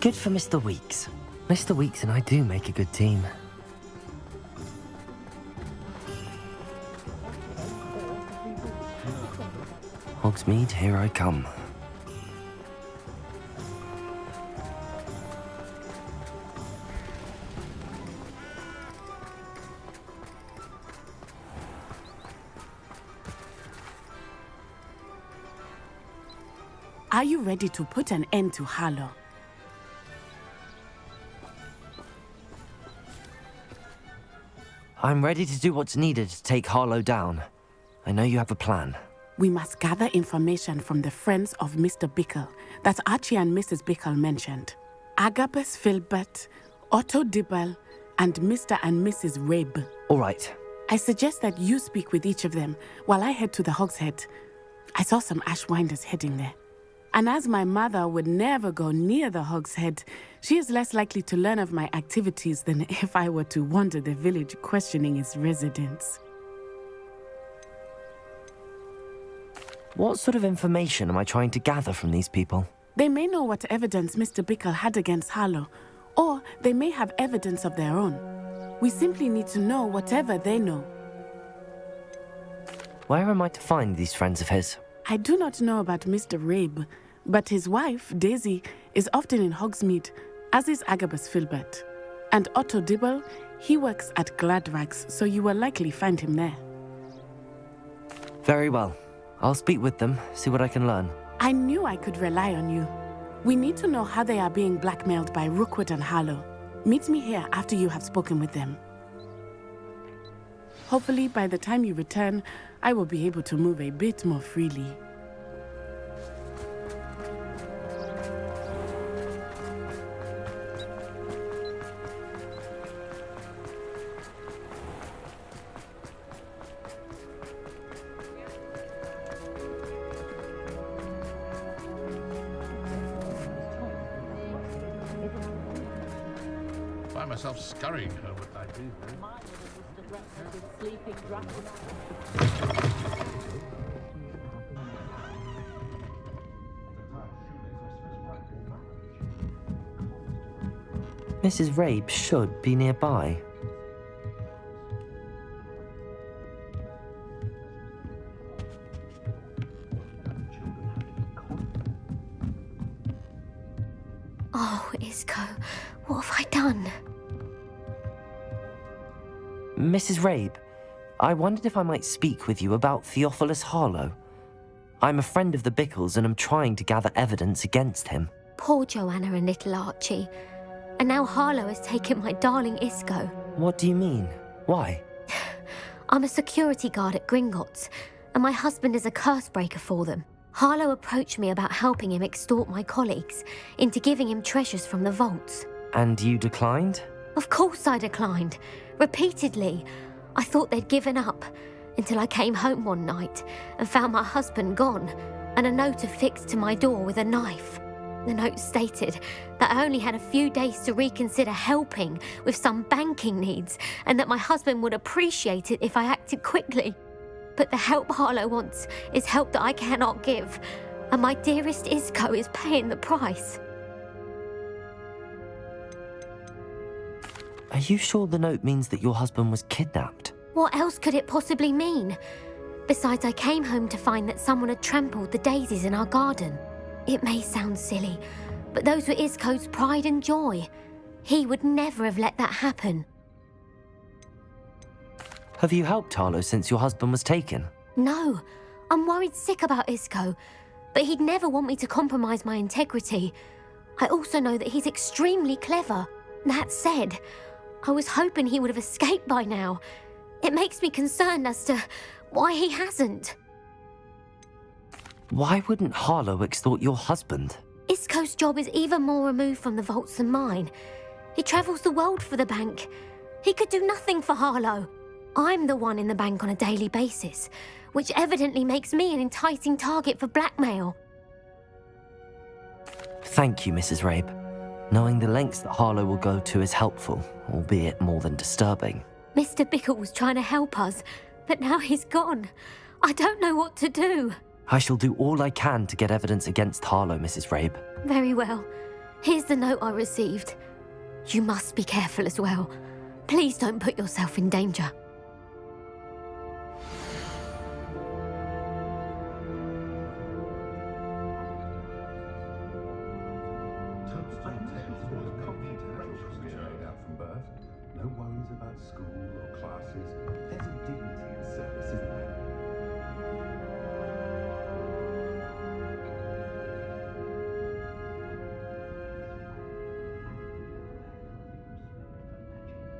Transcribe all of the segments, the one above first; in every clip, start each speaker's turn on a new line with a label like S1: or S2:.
S1: Good for Mr. Weeks. Mr. Weeks and I do make a good team. Hogsmeade, here I come.
S2: Are you ready to put an end to Harlow?
S1: I'm ready to do what's needed to take Harlow down. I know you have a plan.
S2: We must gather information from the friends of Mr. Bickle that Archie and Mrs. Bickle mentioned. Agabus Filbert, Otto Dibble, and Mr. and Mrs. Rabe.
S1: All right.
S2: I suggest that you speak with each of them while I head to the Hogshead. I saw some Ashwinders heading there. And as my mother would never go near the Hogshead, she is less likely to learn of my activities than if I were to wander the village questioning its residents.
S1: What sort of information am I trying to gather from these people?
S2: They may know what evidence Mr. Bickle had against Harlow, or they may have evidence of their own. We simply need to know whatever they know.
S1: Where am I to find these friends of his?
S2: I do not know about Mr. Rabe, but his wife, Daisy, is often in Hogsmeade, as is Agabus Filbert. And Otto Dibble, he works at Gladrags, so you will likely find him there.
S1: Very well. I'll speak with them, see what I can learn.
S2: I knew I could rely on you. We need to know how they are being blackmailed by Rookwood and Harlow. Meet me here after you have spoken with them. Hopefully, by the time you return, I will be able to move a bit more freely.
S3: Find myself scurrying home. I do.
S1: Mrs. Rabe should be nearby.
S4: Oh, Isco, what have I done?
S1: Mrs. Rabe, I wondered if I might speak with you about Theophilus Harlow. I'm a friend of the Bickles and am trying to gather evidence against him.
S4: Poor Joanna and little Archie. And now Harlow has taken my darling Isco.
S1: What do you mean? Why?
S4: I'm a security guard at Gringotts, and my husband is a curse breaker for them. Harlow approached me about helping him extort my colleagues into giving him treasures from the vaults.
S1: And you declined?
S4: Of course I declined. Repeatedly. I thought they'd given up, until I came home one night and found my husband gone, and a note affixed to my door with a knife. The note stated that I only had a few days to reconsider helping with some banking needs, and that my husband would appreciate it if I acted quickly. But the help Harlow wants is help that I cannot give, and my dearest Isco is paying the price.
S1: Are you sure the note means that your husband was kidnapped?
S4: What else could it possibly mean? Besides, I came home to find that someone had trampled the daisies in our garden. It may sound silly, but those were Isco's pride and joy. He would never have let that happen.
S1: Have you helped Harlow since your husband was taken?
S4: No, I'm worried sick about Isco, but he'd never want me to compromise my integrity. I also know that he's extremely clever. That said, I was hoping he would have escaped by now. It makes me concerned as to why he hasn't.
S1: Why wouldn't Harlow extort your husband?
S4: Isco's job is even more removed from the vaults than mine. He travels the world for the bank. He could do nothing for Harlow. I'm the one in the bank on a daily basis, which evidently makes me an enticing target for blackmail.
S1: Thank you, Mrs. Rabe. Knowing the lengths that Harlow will go to is helpful, albeit more than disturbing.
S4: Mr. Bickle was trying to help us, but now he's gone. I don't know what to do.
S1: I shall do all I can to get evidence against Harlow, Mrs. Rabe.
S4: Very well. Here's the note I received. You must be careful as well. Please don't put yourself in danger.
S5: No worries about school or classes. There's a dignity in service, isn't there?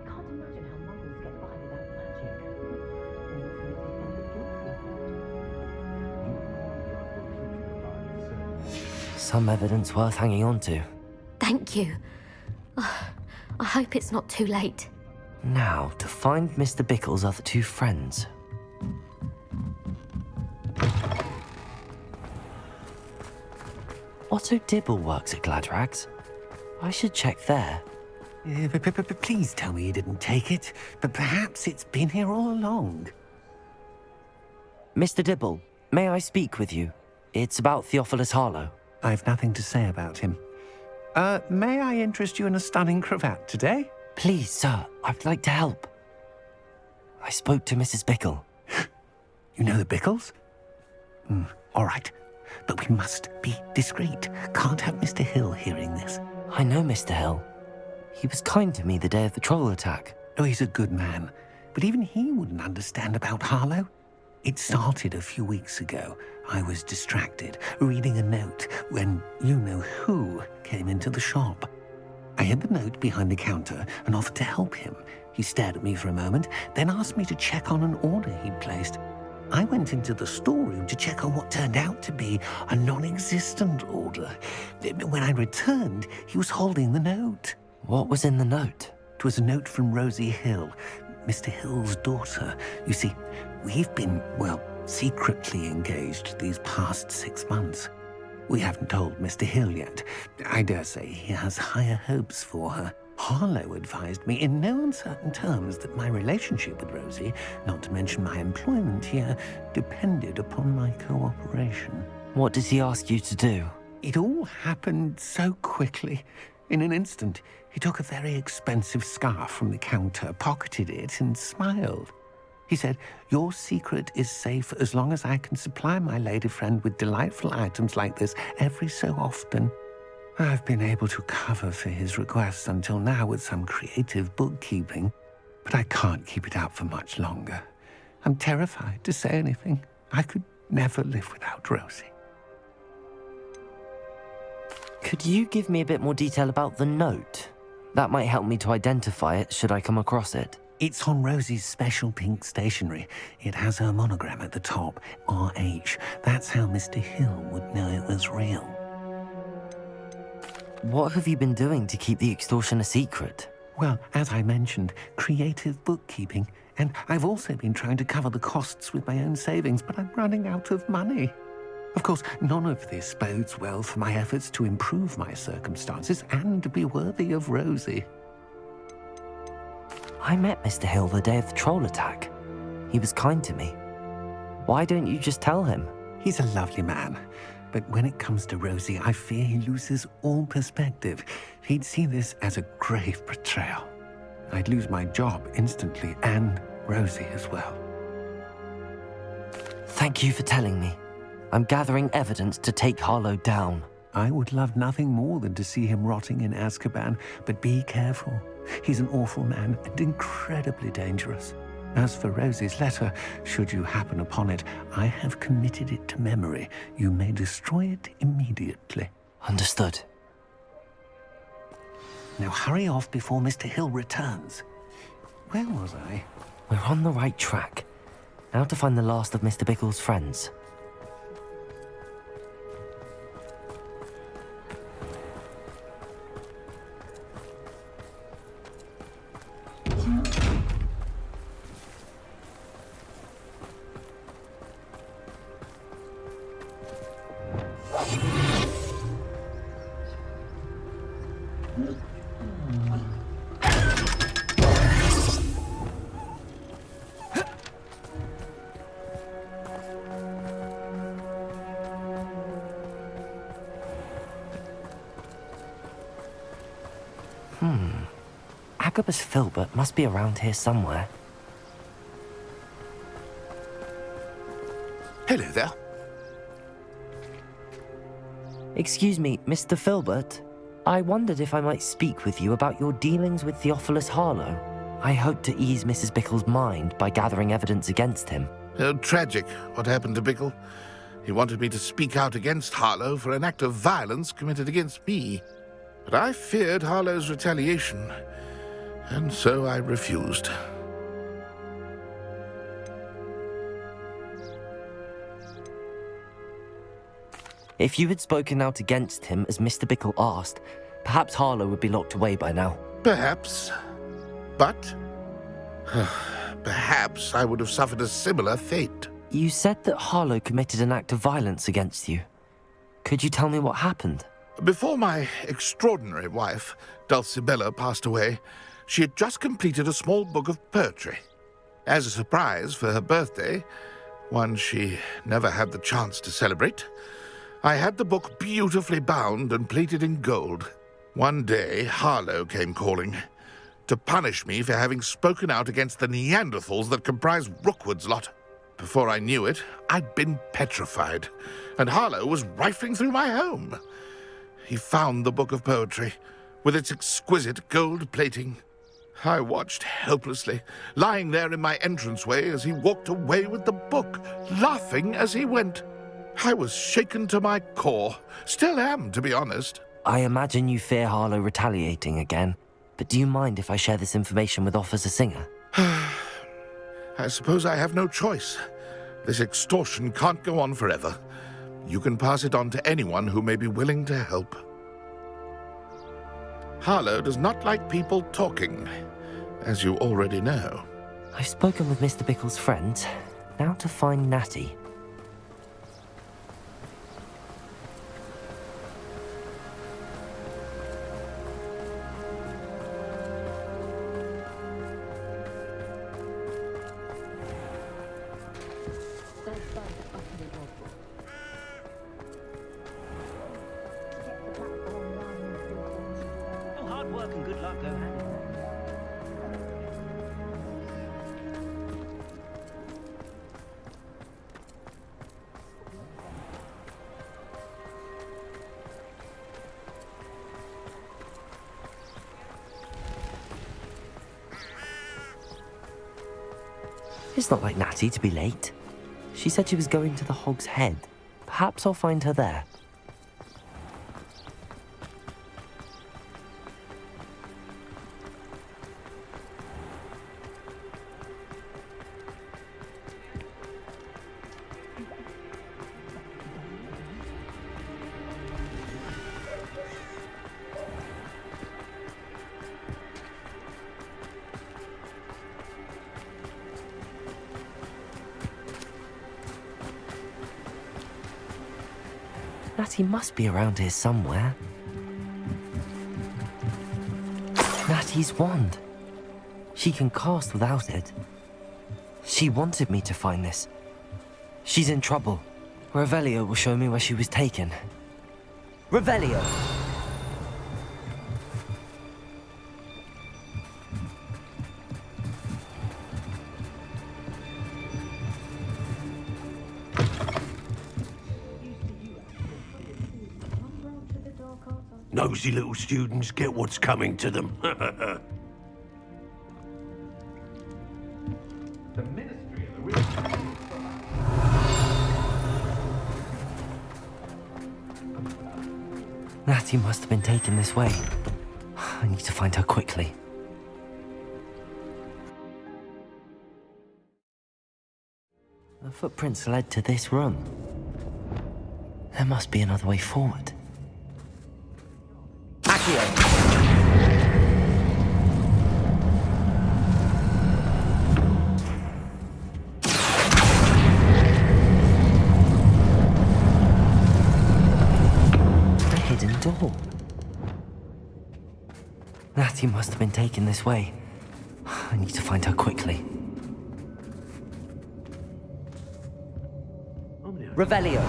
S6: I can't imagine how muggles get by without magic. Almost makes me think it's guilty.
S1: Some evidence worth hanging on to.
S4: Thank you. I hope it's not too late.
S1: Now, to find Mr. Bickle's other two friends. Otto Dibble works at Gladrags. I should check there.
S7: Please tell me you didn't take it. But perhaps it's been here all along.
S1: Mr. Dibble, may I speak with you? It's about Theophilus Harlow.
S7: I've nothing to say about him. May I interest you in a stunning cravat today?
S1: Please, sir, I'd like to help. I spoke to Mrs. Bickle.
S7: You know the Bickles? All right. But we must be discreet. Can't have Mr. Hill hearing this.
S1: I know Mr. Hill. He was kind to me the day of the troll attack.
S7: Oh, he's a good man. But even he wouldn't understand about Harlow. It started a few weeks ago. I was distracted, reading a note, when you-know-who came into the shop. I hid the note behind the counter and offered to help him. He stared at me for a moment, then asked me to check on an order he'd placed. I went into the storeroom to check on what turned out to be a non-existent order. When I returned, he was holding the note.
S1: What was in the note?
S7: It was a note from Rosie Hill, Mr. Hill's daughter. You see, we've been, secretly engaged these past 6 months. We haven't told Mr. Hill yet. I dare say he has higher hopes for her. Harlow advised me in no uncertain terms that my relationship with Rosie, not to mention my employment here, depended upon my cooperation.
S1: What does he ask you to do?
S7: It all happened so quickly. In an instant, he took a very expensive scarf from the counter, pocketed it, and smiled. He said, "Your secret is safe as long as I can supply my lady friend with delightful items like this every so often." I've been able to cover for his requests until now with some creative bookkeeping, but I can't keep it up for much longer. I'm terrified to say anything. I could never live without Rosie.
S1: Could you give me a bit more detail about the note? That might help me to identify it should I come across it.
S7: It's on Rosie's special pink stationery. It has her monogram at the top, RH. That's how Mr. Hill would know it was real.
S1: What have you been doing to keep the extortion a secret?
S7: Well, as I mentioned, creative bookkeeping. And I've also been trying to cover the costs with my own savings, but I'm running out of money. Of course, none of this bodes well for my efforts to improve my circumstances and be worthy of Rosie.
S1: I met Mr. Hill the day of the troll attack. He was kind to me. Why don't you just tell him?
S7: He's a lovely man. But when it comes to Rosie, I fear he loses all perspective. He'd see this as a grave betrayal. I'd lose my job instantly, and Rosie as well.
S1: Thank you for telling me. I'm gathering evidence to take Harlow down.
S7: I would love nothing more than to see him rotting in Azkaban, but be careful. He's an awful man and incredibly dangerous. As for Rosie's letter, should you happen upon it, I have committed it to memory. You may destroy it immediately.
S1: Understood.
S7: Now hurry off before Mr. Hill returns. Where was I?
S1: We're on the right track. Now to find the last of Mr. Bickle's friends. Agabus Filbert must be around here somewhere.
S8: Hello there.
S1: Excuse me, Mr. Filbert. I wondered if I might speak with you about your dealings with Theophilus Harlow. I hope to ease Mrs. Bickle's mind by gathering evidence against him.
S8: Oh, tragic what happened to Bickle. He wanted me to speak out against Harlow for an act of violence committed against me. But I feared Harlow's retaliation, and so I refused.
S1: If you had spoken out against him as Mr. Bickle asked, perhaps Harlow would be locked away by now.
S8: Perhaps. But perhaps I would have suffered a similar fate.
S1: You said that Harlow committed an act of violence against you. Could you tell me what happened?
S8: Before my extraordinary wife, Dulcibella, passed away, she had just completed a small book of poetry. As a surprise for her birthday, one she never had the chance to celebrate, I had the book beautifully bound and plated in gold. One day, Harlow came calling to punish me for having spoken out against the Neanderthals that comprise Rookwood's lot. Before I knew it, I'd been petrified, and Harlow was rifling through my home. He found the book of poetry, with its exquisite gold plating. I watched helplessly, lying there in my entranceway as he walked away with the book, laughing as he went. I was shaken to my core. Still am, to be honest.
S1: I imagine you fear Harlow retaliating again, but do you mind if I share this information with Officer Singer?
S8: I suppose I have no choice. This extortion can't go on forever. You can pass it on to anyone who may be willing to help. Harlow does not like people talking, as you already know.
S1: I've spoken with Mr. Bickle's friends. Now to find Natty.
S9: Hard work and good luck go hand in hand.
S1: It's not like Natty to be late. She said she was going to the Hog's Head. Perhaps I'll find her there. Natty must be around here somewhere. Natty's wand. She can cast without it. She wanted me to find this. She's in trouble. Revelio will show me where she was taken. Revelio!
S10: Nosy little students get what's coming to them.
S5: The Ministry of the Wizards.
S1: Natty must have been taken this way. I need to find her quickly. The footprints led to this room. There must be another way forward. Accio! A hidden door. Natty must have been taken this way. I need to find her quickly. Revelio.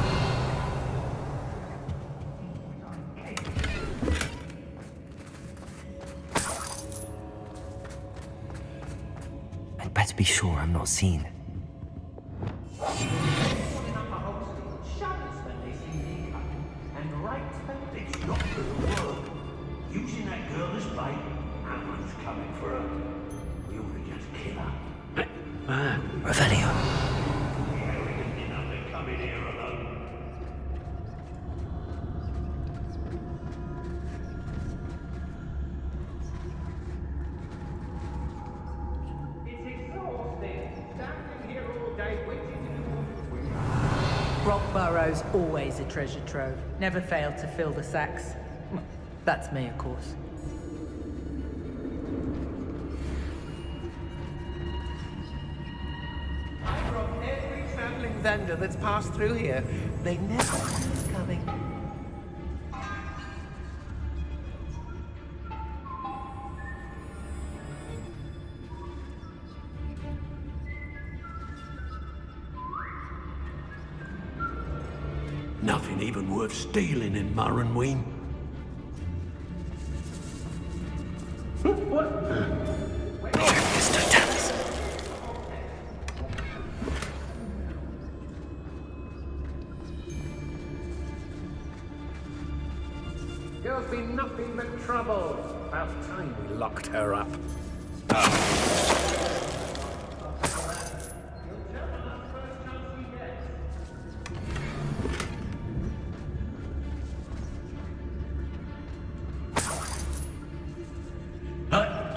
S1: sure I'm not seen.
S10: It's not gonna work. Using that girl as bait, Alan's coming for her. We ought to just kill her.
S1: Revelio.
S10: Arrogant enough to come in here alone.
S9: It's exhausting. Standing here all day waiting
S11: Rock Burrow's always a treasure trove. Never failed to fill the sacks. That's me, of course.
S9: I rob every traveling vendor that's passed through here. They never see us coming.
S10: Nothing even worth stealing in Murrenween.
S1: Mr. Dallas.
S9: Girl's been nothing but trouble. About time we locked her up.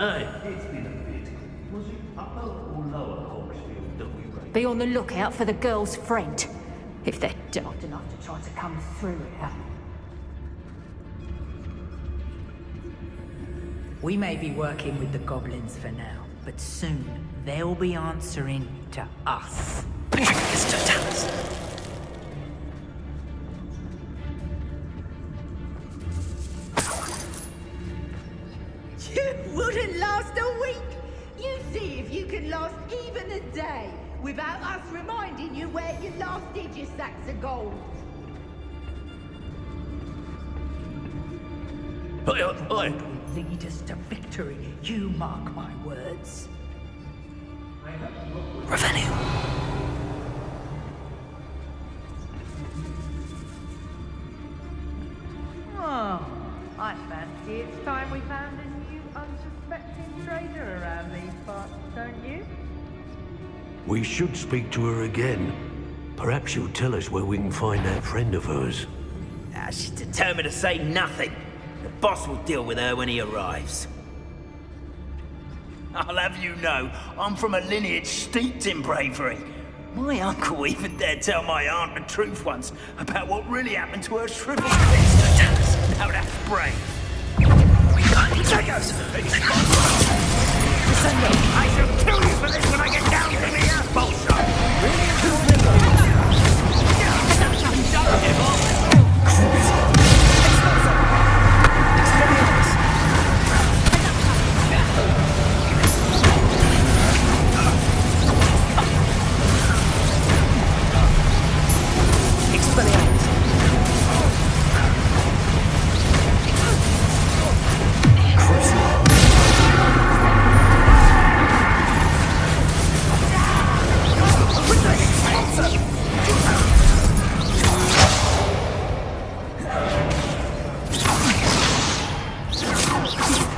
S10: Hey, it's been a bit. Was it upper or lower Hogsfield that we raided?
S12: Be on the lookout for the girl's friend. If they're daft enough to try to come through here.
S11: We may be working with the goblins for now, but soon they'll be answering to us.
S1: Mr. Dallas.
S13: You wouldn't last a week. You see if you can last even a day without us reminding you where you last did your sacks of gold.
S11: Lead us to victory. You mark my words.
S1: Revelio.
S11: Oh, I fancy it's time we found a new unsuspecting trader around these parts, don't you?
S10: We should speak to her again. Perhaps she'll tell us where we can find that friend of hers.
S9: She's determined to say nothing. The boss will deal with her when he arrives. I'll have you know, I'm from a lineage steeped in bravery. My uncle even dared tell my aunt the truth once about what really happened to her shriveled fist. Now that's brave.
S1: We got it.
S9: There goes! I shall kill you for this when I get down to the bullshot!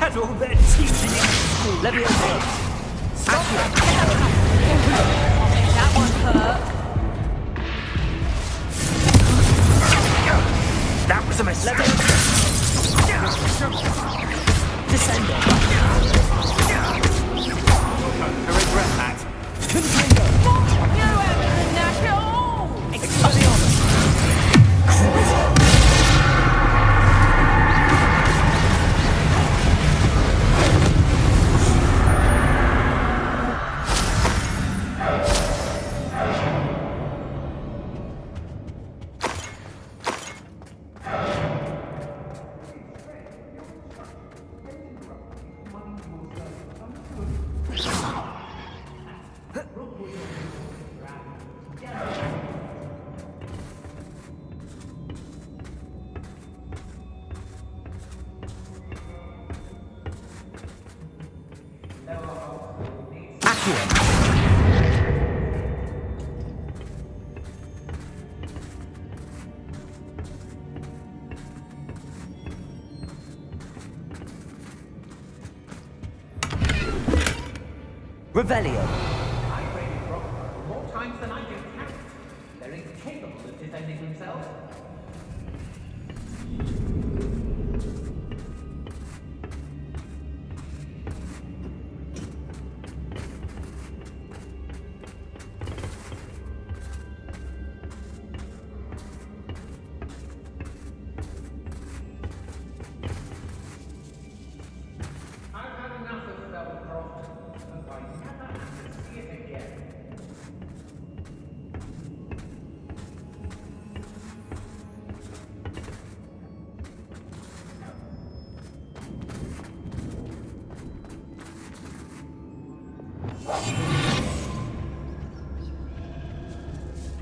S9: Had all their teaching in school. Leviosa. Stop it.
S12: That one hurt.
S9: That was a mistake.
S12: Descending.
S9: I regret that.
S12: You haven't knack at all.
S9: Expelliarmus.
S1: Revelio.
S7: I've raided Rockborough more times than I can count. They're incapable of defending themselves. I've had enough of Belcroft. If I never have to see it again.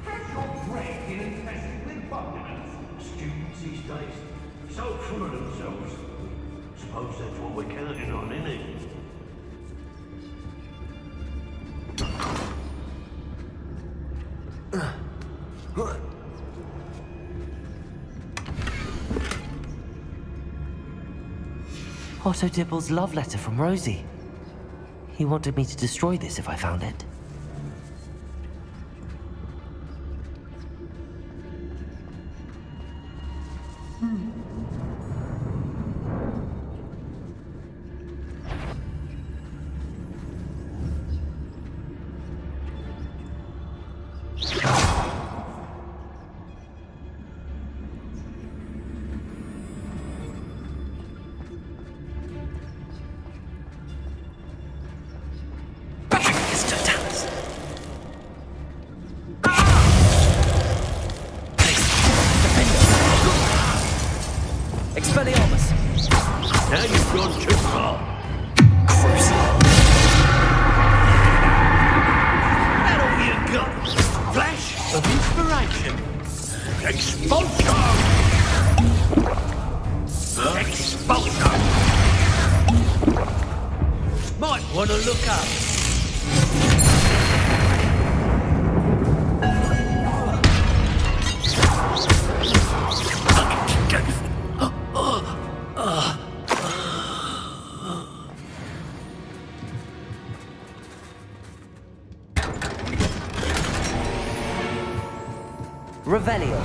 S10: Has your brain been infested with bugbears? Students these days, so full of themselves. Suppose that's what we're counting on, innit?
S1: Otto Dibble's love letter from Rosie. He wanted me to destroy this if I found it. Expelliarmus!
S10: Now you've gone too far. That all you got? Flash of inspiration. Expulsion! Expulsion! Might want to look up.
S1: Revelio.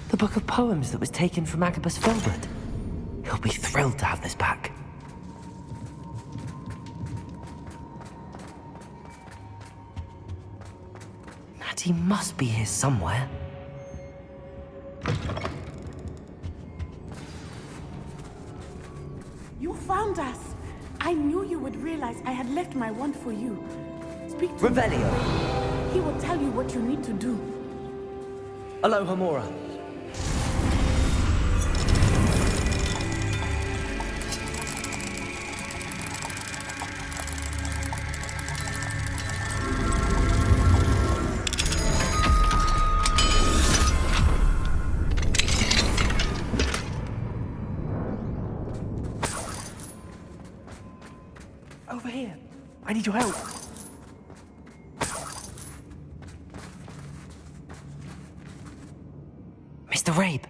S1: The book of poems that was taken from Agabus Filbert. He'll be thrilled to have this back. He must be here somewhere.
S2: You found us. I knew you would realize I had left my wand for you. Speak to
S1: Revelio.
S2: him. He will tell you what you need to do.
S1: Aloha Mora.
S14: Over here. I need your help.
S1: Mr. Rabe,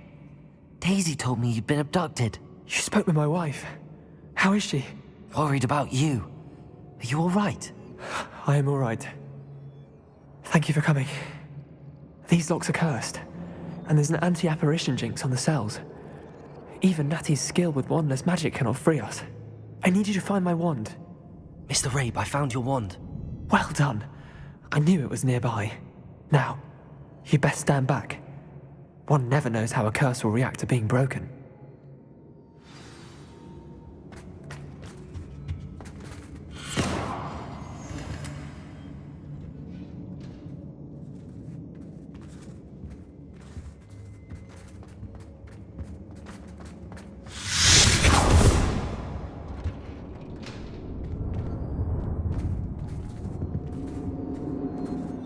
S1: Daisy told me you'd been abducted.
S14: You spoke with my wife. How is she?
S1: Worried about you. Are you all right?
S14: I am all right. Thank you for coming. These locks are cursed, and there's an anti-apparition jinx on the cells. Even Natty's skill with wandless magic cannot free us. I need you to find my wand.
S1: Mr. Rabe, I found your wand.
S14: Well done. I knew it was nearby. Now, you best stand back. One never knows how a curse will react to being broken.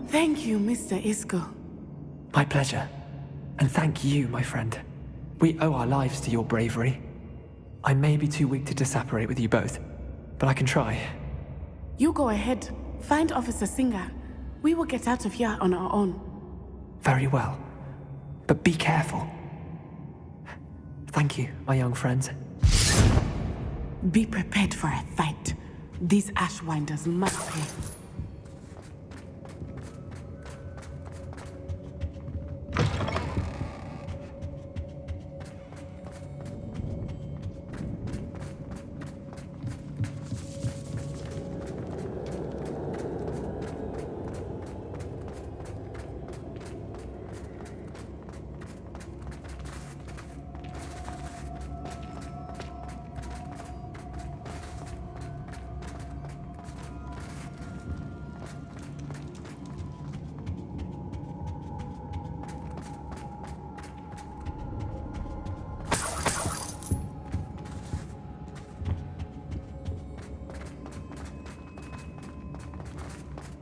S2: Thank you, Mr. Isco.
S14: My pleasure. And thank you, my friend. We owe our lives to your bravery. I may be too weak to disapparate with you both, but I can try.
S2: You go ahead. Find Officer Singer. We will get out of here on our own.
S14: Very well. But be careful. Thank you, my young friends.
S2: Be prepared for a fight. These Ashwinders must pay.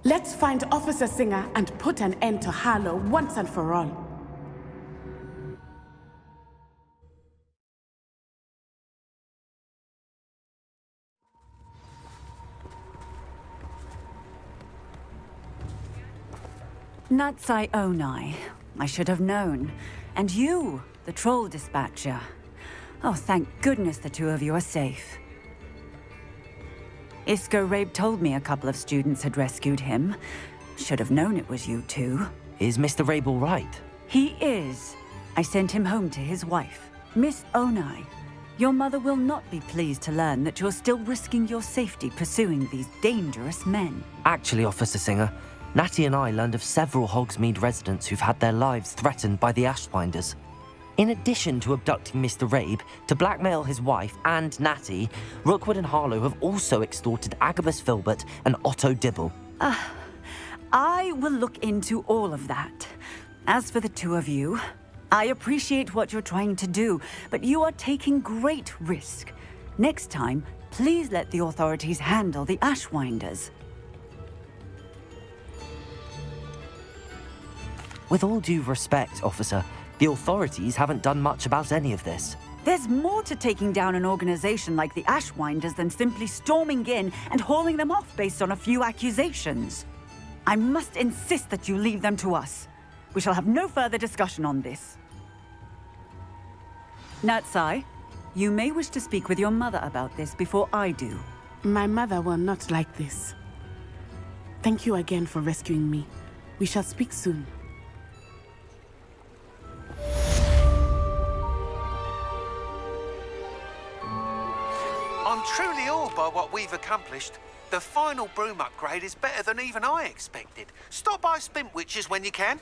S2: Let's find Officer Singer and put an end to Harlow once and for all.
S15: Natsai Onai. I should have known. And you, the troll dispatcher. Oh, thank goodness the two of you are safe. Isco Rabe told me a couple of students had rescued him. Should have known it was you two.
S1: Is Mr. Rabe all right?
S15: He is. I sent him home to his wife, Miss Onai. Your mother will not be pleased to learn that you're still risking your safety pursuing these dangerous men.
S1: Actually, Officer Singer, Natty and I learned of several Hogsmeade residents who've had their lives threatened by the Ashwinders. In addition to abducting Mr. Rabe to blackmail his wife and Natty, Rookwood and Harlow have also extorted Agabus Filbert and Otto Dibble.
S15: I will look into all of that. As for the two of you, I appreciate what you're trying to do, but you are taking great risk. Next time, please let the authorities handle the Ashwinders.
S1: With all due respect, officer, the authorities haven't done much about any of this.
S15: There's more to taking down an organization like the Ashwinders than simply storming in and hauling them off based on a few accusations. I must insist that you leave them to us. We shall have no further discussion on this. Natsai, you may wish to speak with your mother about this before I do.
S2: My mother will not like this. Thank you again for rescuing me. We shall speak soon.
S7: I'm truly awed by what we've accomplished. The final broom upgrade is better than even I expected. Stop by Spintwitches when you can.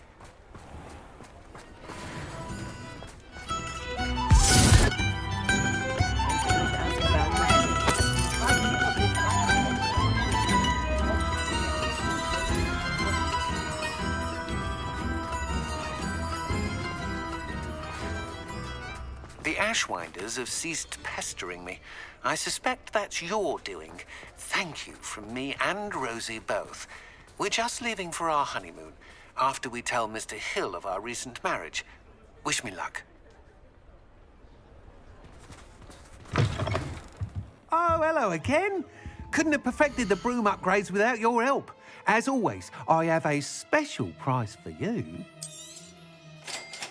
S7: The Ashwinders have ceased pestering me. I suspect that's your doing. Thank you from me and Rosie both. We're just leaving for our honeymoon, after we tell Mr. Hill of our recent marriage. Wish me luck. Oh, hello again. Couldn't have perfected the broom upgrades without your help. As always, I have a special prize for you.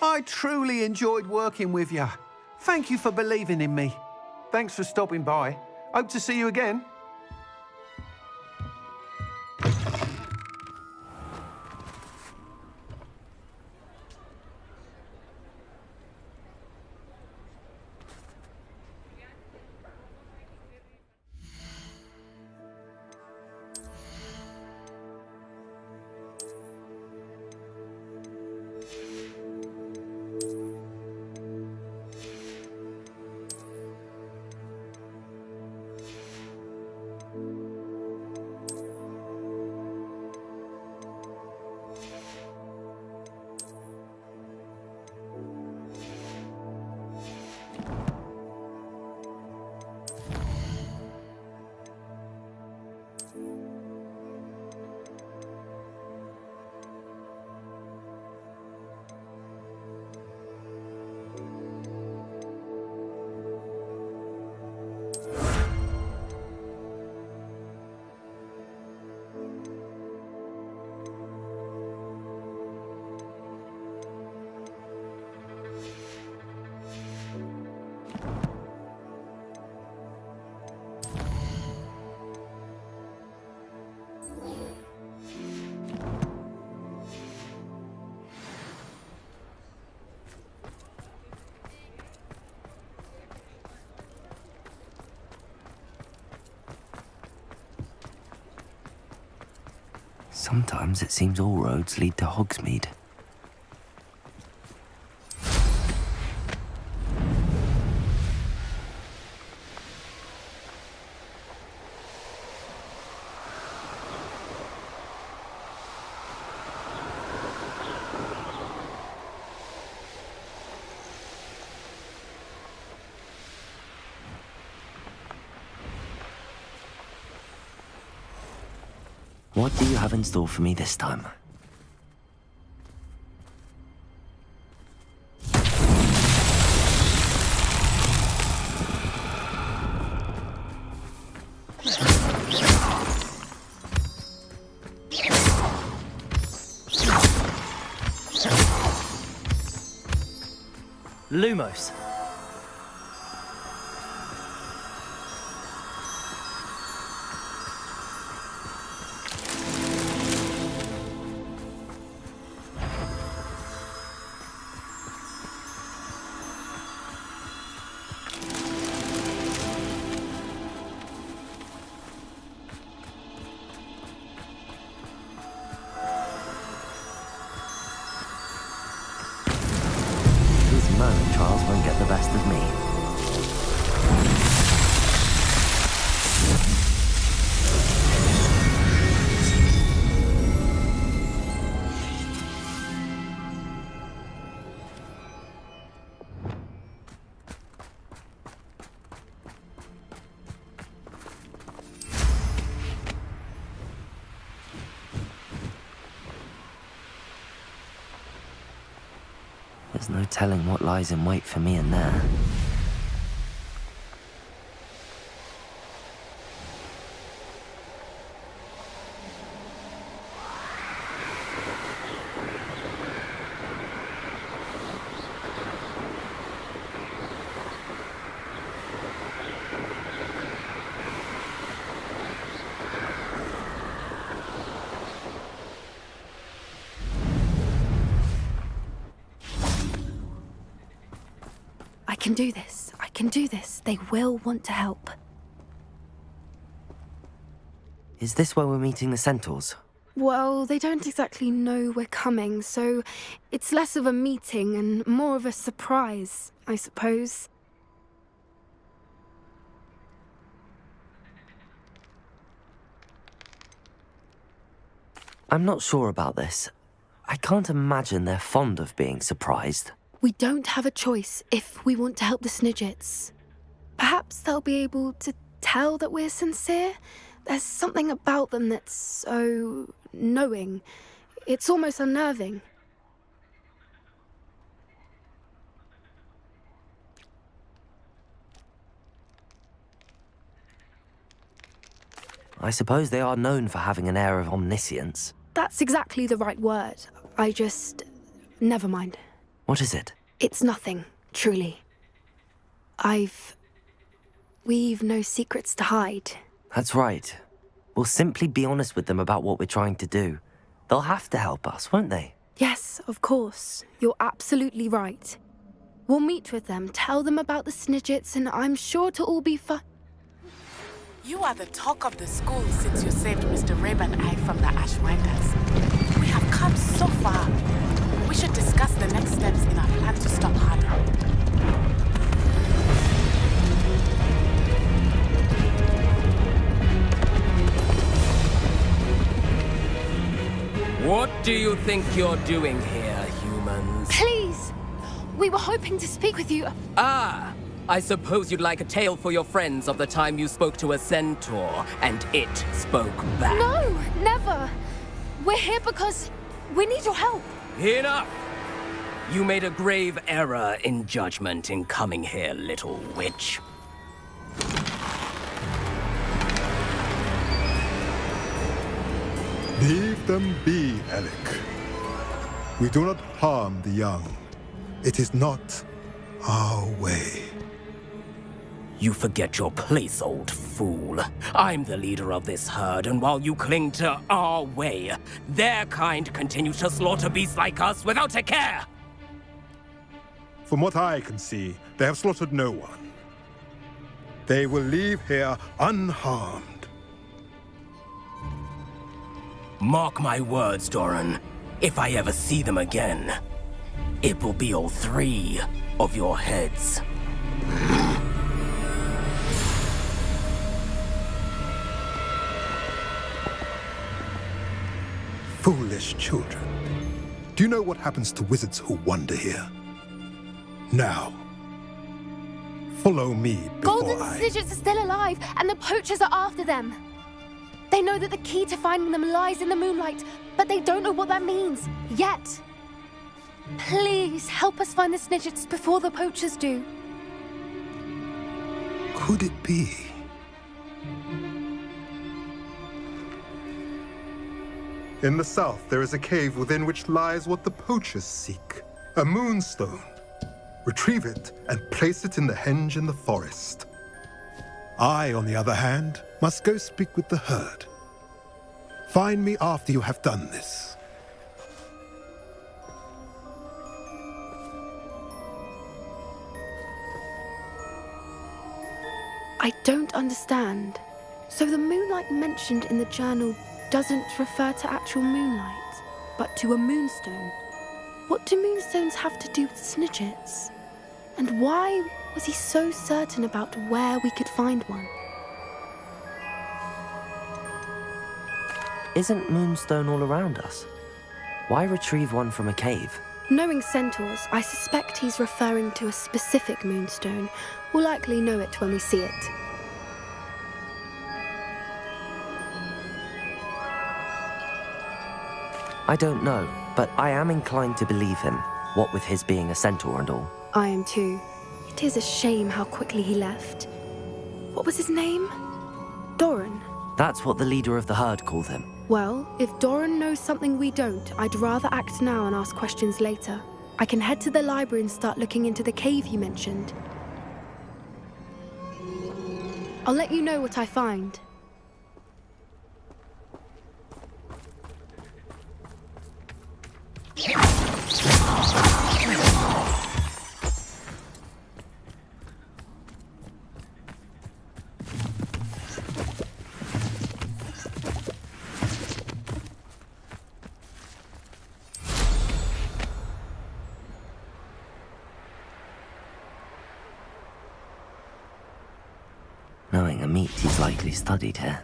S7: I truly enjoyed working with you. Thank you for believing in me. Thanks for stopping by. Hope to see you again.
S1: Sometimes it seems all roads lead to Hogsmeade. What do you have in store for me this time? Lumos. Merlin trials won't get the best of me. There's no telling what lies in wait for me in there.
S16: I can do this. I can do this. They will want to help.
S1: Is this where we're meeting the Centaurs?
S16: Well, they don't exactly know we're coming, so it's less of a meeting and more of a surprise, I suppose.
S1: I'm not sure about this. I can't imagine they're fond of being surprised.
S16: We don't have a choice if we want to help the Snidgets. Perhaps they'll be able to tell that we're sincere. There's something about them that's so knowing. It's almost unnerving.
S1: I suppose they are known for having an air of omniscience.
S16: That's exactly the right word. Never mind.
S1: What is it?
S16: It's nothing, truly. We've no secrets to hide.
S1: That's right. We'll simply be honest with them about what we're trying to do. They'll have to help us, won't they?
S16: Yes, of course. You're absolutely right. We'll meet with them, tell them about the Snidgets, and I'm sure it'll all be fun.
S2: You are the talk of the school since you saved Mr. Raven Eye from the Ashwinders. We have come so far. We should discuss the next steps in our plan to stop Harder.
S17: What do you think you're doing here, humans?
S16: Please! We were hoping to speak with you.
S17: Ah! I suppose you'd like a tale for your friends of the time you spoke to a centaur, and it spoke back.
S16: No, never. We're here because we need your help.
S17: Enough! You made a grave error in judgment in coming here, little witch.
S18: Leave them be, Alec. We do not harm the young. It is not our way.
S17: You forget your place, old fool. I'm the leader of this herd, and while you cling to our way, their kind continue to slaughter beasts like us without a care!
S18: From what I can see, they have slaughtered no one. They will leave here unharmed.
S17: Mark my words, Doran. If I ever see them again, it will be all 3 of your heads.
S18: Foolish children. Do you know what happens to wizards who wander here? Now, follow me before
S16: Golden Snidgets are still alive, and the poachers are after them. They know that the key to finding them lies in the moonlight, but they don't know what that means, yet. Please, help us find the Snidgets before the poachers do.
S18: Could it be? In the south, there is a cave within which lies what the poachers seek. A moonstone. Retrieve it and place it in the henge in the forest. I, on the other hand, must go speak with the herd. Find me after you have done this.
S16: I don't understand. So the moonlight mentioned in the journal doesn't refer to actual moonlight, but to a moonstone. What do moonstones have to do with Snidgets? And why was he so certain about where we could find one?
S1: Isn't Moonstone all around us? Why retrieve one from a cave?
S16: Knowing centaurs, I suspect he's referring to a specific moonstone. We'll likely know it when we see it.
S1: I don't know, but I am inclined to believe him, what with his being a centaur and all.
S16: I am too. It is a shame how quickly he left. What was his name? Doran.
S1: That's what the leader of the herd called him.
S16: Well, if Doran knows something we don't, I'd rather act now and ask questions later. I can head to the library and start looking into the cave you mentioned. I'll let you know what I find.
S1: Knowing a meat he's likely studied here.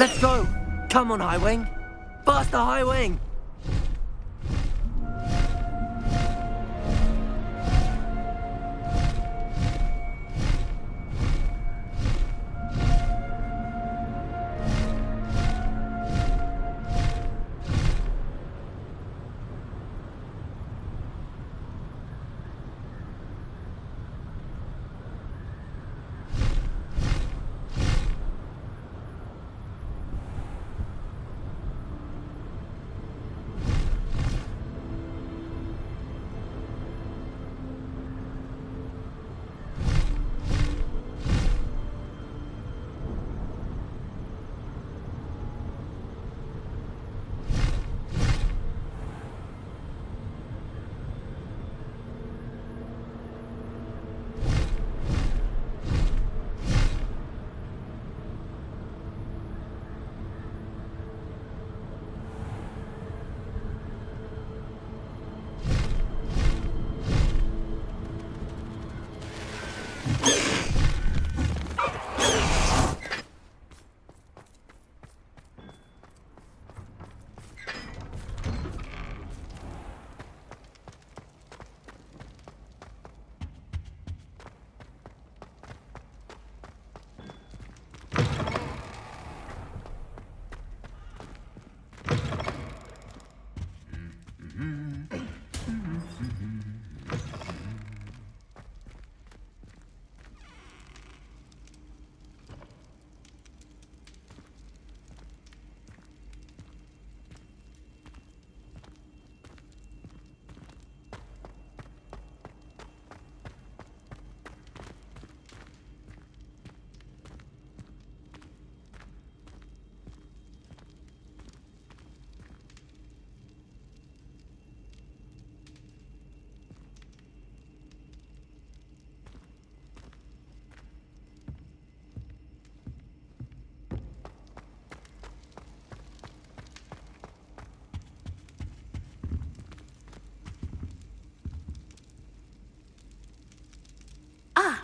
S1: Let's go! Come on, High Wing! Faster, High Wing!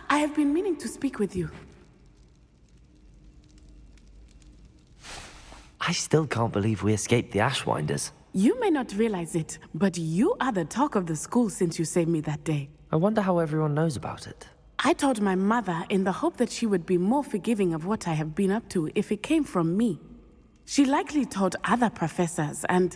S2: I have been meaning to speak with you.
S1: I still can't believe we escaped the Ashwinders.
S2: You may not realize it, but you are the talk of the school since you saved me that day.
S1: I wonder how everyone knows about it.
S2: I told my mother in the hope that she would be more forgiving of what I have been up to if it came from me. She likely told other professors, and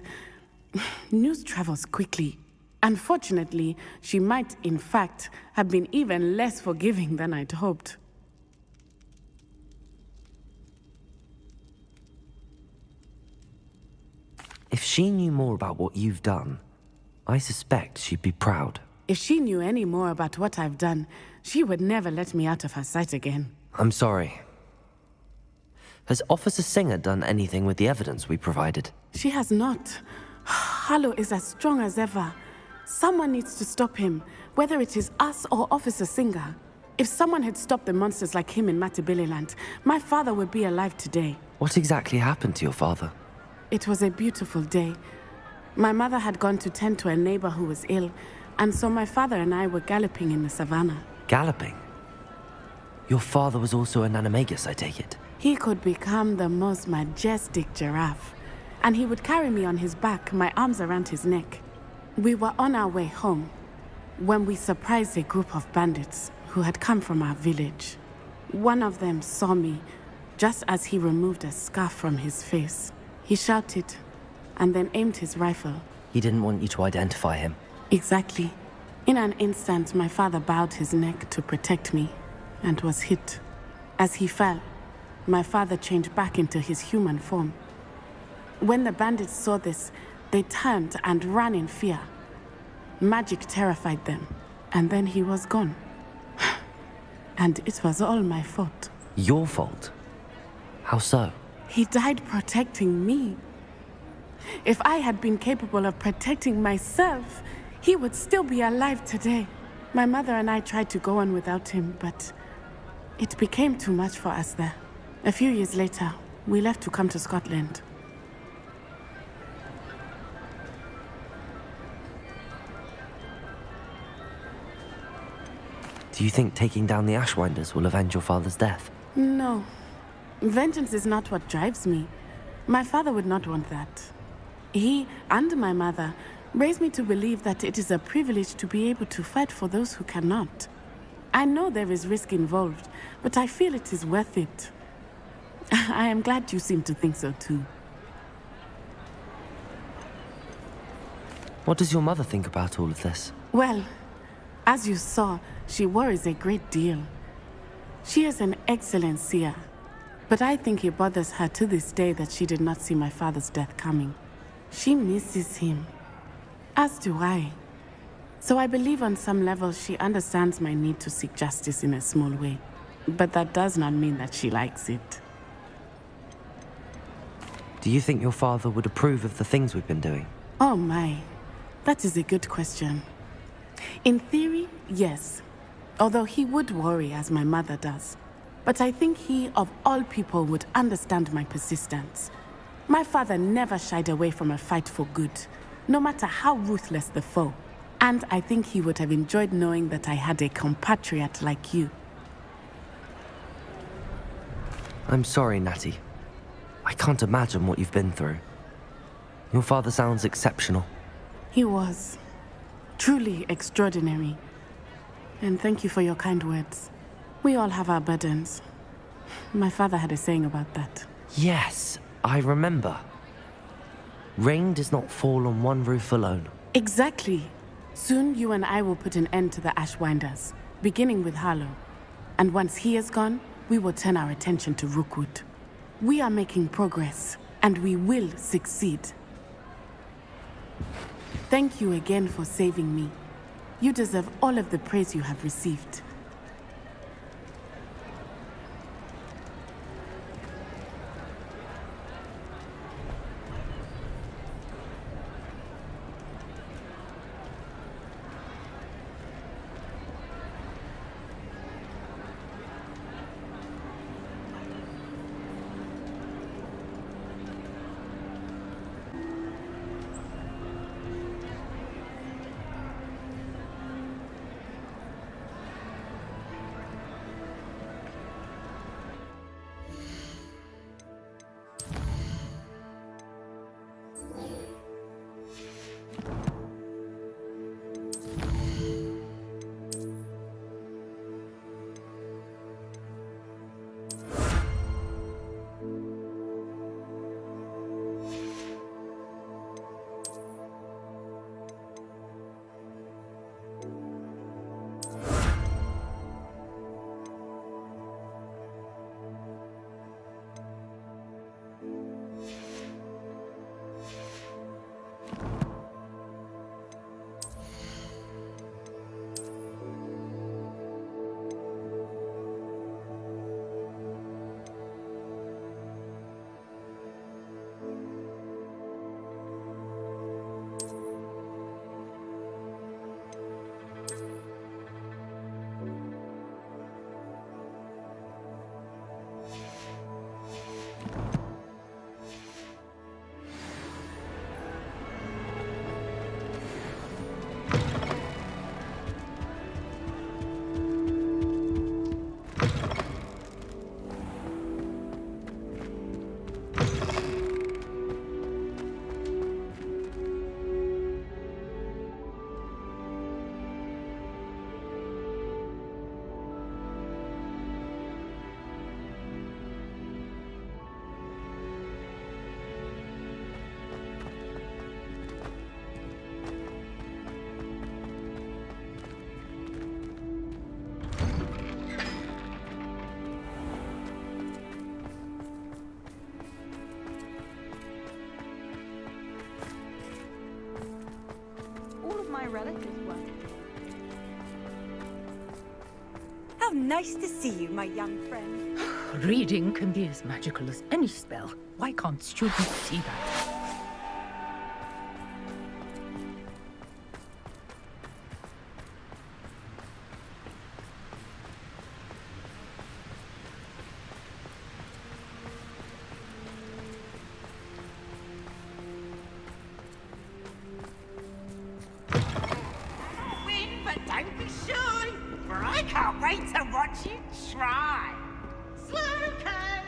S2: news travels quickly. Unfortunately, she might, in fact, have been even less forgiving than I'd hoped.
S1: If she knew more about what you've done, I suspect she'd be proud.
S2: If she knew any more about what I've done, she would never let me out of her sight again.
S1: I'm sorry. Has Officer Singer done anything with the evidence we provided?
S2: She has not. Harlow is as strong as ever. Someone needs to stop him, whether it is us or Officer Singer. If someone had stopped the monsters like him in Matabeleland, my father would be alive today.
S1: What exactly happened to your father?
S2: It was a beautiful day. My mother had gone to tend to a neighbor who was ill, and so my father and I were galloping in the savannah.
S1: Galloping? Your father was also an animagus, I take it?
S2: He could become the most majestic giraffe, and he would carry me on his back, my arms around his neck. We were on our way home when we surprised a group of bandits who had come from our village. One of them saw me just as he removed a scarf from his face. He shouted and then aimed his rifle.
S1: He didn't want you to identify him.
S2: Exactly. In an instant, my father bowed his neck to protect me and was hit. As he fell, my father changed back into his human form. When the bandits saw this, they turned and ran in fear. Magic terrified them, and then he was gone. And it was all my fault.
S1: Your fault? How so?
S2: He died protecting me. If I had been capable of protecting myself, he would still be alive today. My mother and I tried to go on without him, but it became too much for us there. A few years later, we left to come to Scotland.
S1: Do you think taking down the Ashwinders will avenge your father's death?
S2: No. Vengeance is not what drives me. My father would not want that. He and my mother raised me to believe that it is a privilege to be able to fight for those who cannot. I know there is risk involved, but I feel it is worth it. I am glad you seem to think so too.
S1: What does your mother think about all of this?
S2: Well, as you saw, she worries a great deal. She is an excellent seer, but I think it bothers her to this day that she did not see my father's death coming. She misses him, as do I. So I believe on some level she understands my need to seek justice in a small way, but that does not mean that she likes it.
S1: Do you think your father would approve of the things we've been doing?
S2: Oh my, that is a good question. In theory, yes. Although he would worry as my mother does. But I think he, of all people, would understand my persistence. My father never shied away from a fight for good, no matter how ruthless the foe. And I think he would have enjoyed knowing that I had a compatriot like you.
S1: I'm sorry, Natty. I can't imagine what you've been through. Your father sounds exceptional.
S2: He was. Truly extraordinary. And thank you for your kind words. We all have our burdens. My father had a saying about that.
S1: Yes, I remember. Rain does not fall on one roof alone.
S2: Exactly. Soon you and I will put an end to the Ashwinders, beginning with Harlow. And once he is gone, we will turn our attention to Rookwood. We are making progress, and we will succeed. Thank you again for saving me. You deserve all of the praise you have received.
S15: My relatives were. How nice to see you, my young friend.
S12: Reading can be as magical as any spell. Why can't students see that?
S13: Don't be shy, for I can't wait to watch you try. Slogan!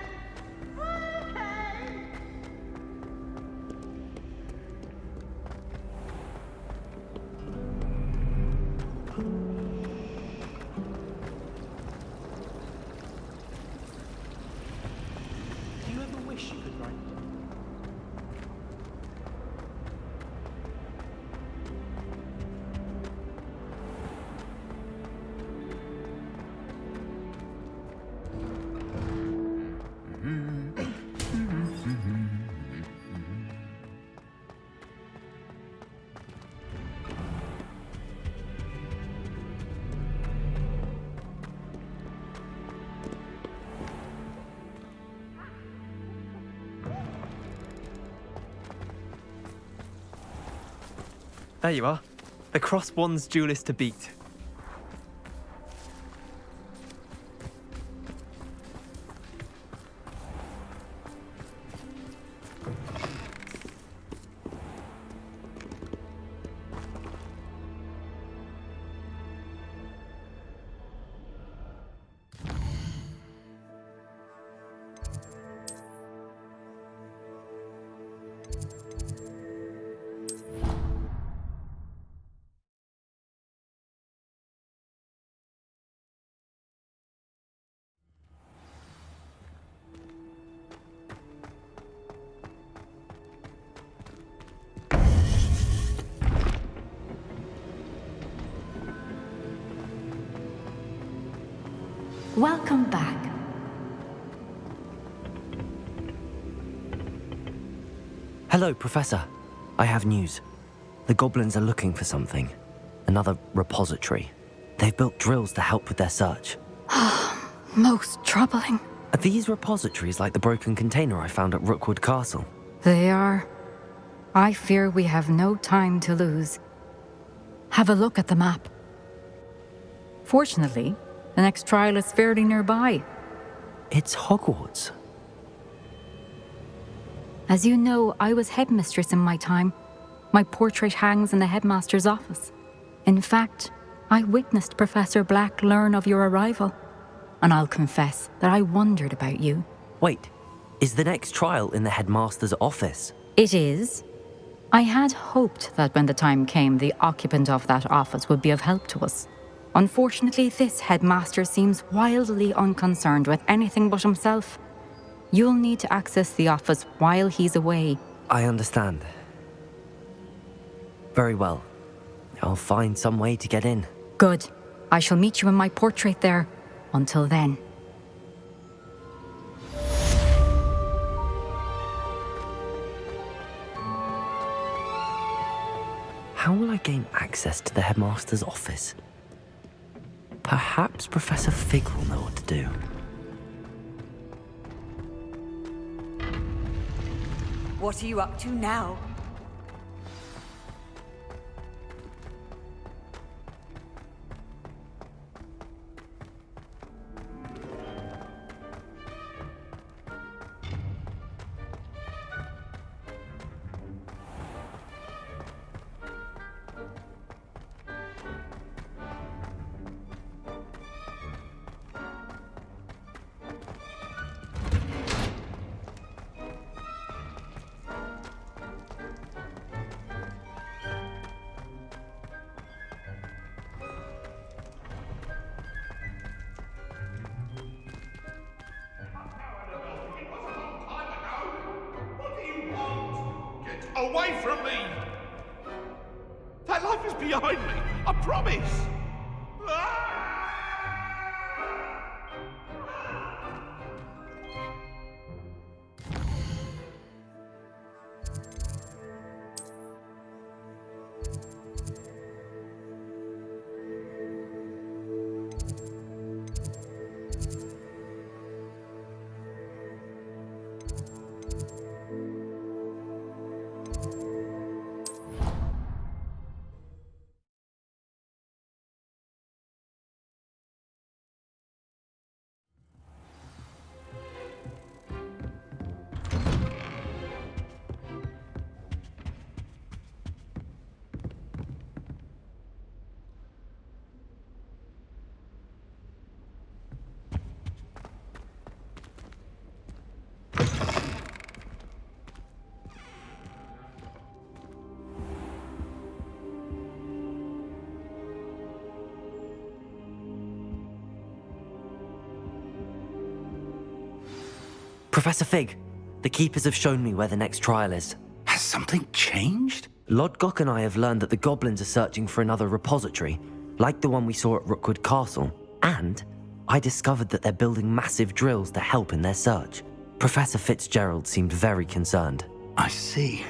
S14: There you are. The Cross One's duelist to beat.
S12: Welcome back.
S1: Hello, Professor. I have news. The goblins are looking for something. Another repository. They've built drills to help with their search.
S19: Most troubling.
S1: Are these repositories like the broken container I found at Rookwood Castle?
S19: They are. I fear we have no time to lose. Have a look at the map. Fortunately, the next trial is fairly nearby.
S1: It's Hogwarts.
S19: As you know, I was headmistress in my time. My portrait hangs in the headmaster's office. In fact, I witnessed Professor Black learn of your arrival. And I'll confess that I wondered about you.
S1: Wait, is the next trial in the headmaster's office?
S19: It is. I had hoped that when the time came, the occupant of that office would be of help to us. Unfortunately, this headmaster seems wildly unconcerned with anything but himself. You'll need to access the office while he's away.
S1: I understand. Very well. I'll find some way to get in.
S19: Good. I shall meet you in my portrait there. Until then.
S1: How will I gain access to the headmaster's office? Perhaps Professor Fig will know what to do.
S15: What are you up to now?
S8: Away from me! That life is behind me, I promise!
S1: Professor Fig, the Keepers have shown me where the next trial is.
S9: Has something changed?
S1: Lodgok and I have learned that the goblins are searching for another repository, like the one we saw at Rookwood Castle. And I discovered that they're building massive drills to help in their search. Professor Fitzgerald seemed very concerned.
S9: I see.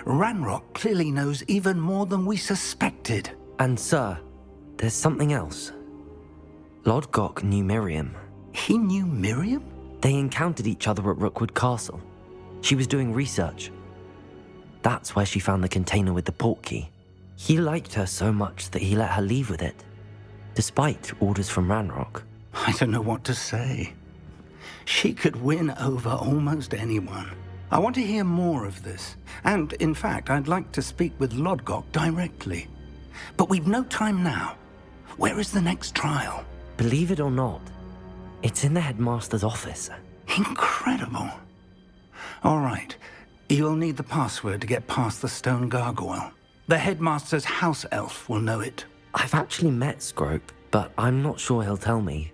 S9: Ranrock clearly knows even more than we suspected.
S1: And sir, there's something else. Lodgok knew Miriam.
S9: He knew Miriam?
S1: They encountered each other at Rookwood Castle. She was doing research. That's where she found the container with the portkey. He liked her so much that he let her leave with it, despite orders from Ranrock.
S9: I don't know what to say. She could win over almost anyone. I want to hear more of this. And, in fact, I'd like to speak with Lodgok directly. But we've no time now. Where is the next trial?
S1: Believe it or not, it's in the headmaster's office.
S9: Incredible. All right. You'll need the password to get past the stone gargoyle. The headmaster's house elf will know it.
S1: I've actually met Scrope, but I'm not sure he'll tell me.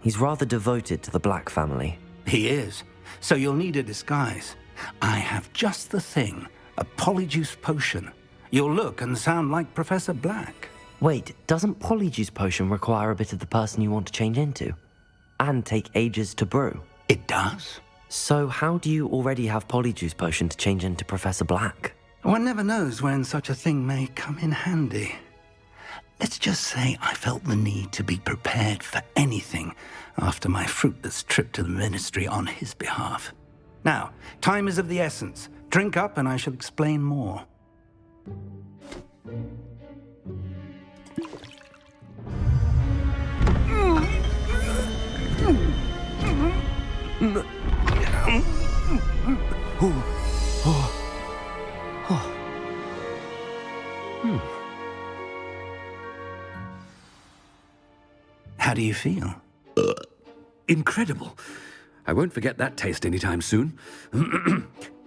S1: He's rather devoted to the Black family.
S9: He is. So you'll need a disguise. I have just the thing. A polyjuice potion. You'll look and sound like Professor Black.
S1: Wait, doesn't polyjuice potion require a bit of the person you want to change into? And take ages to brew?
S9: It does.
S1: So how do you already have polyjuice potion to change into Professor Black?
S9: One never knows when such a thing may come in handy. Let's just say I felt the need to be prepared for anything after my fruitless trip to the ministry on his behalf. Now, time is of the essence. Drink up and I shall explain more. How do you feel?
S20: Incredible. I won't forget that taste anytime soon.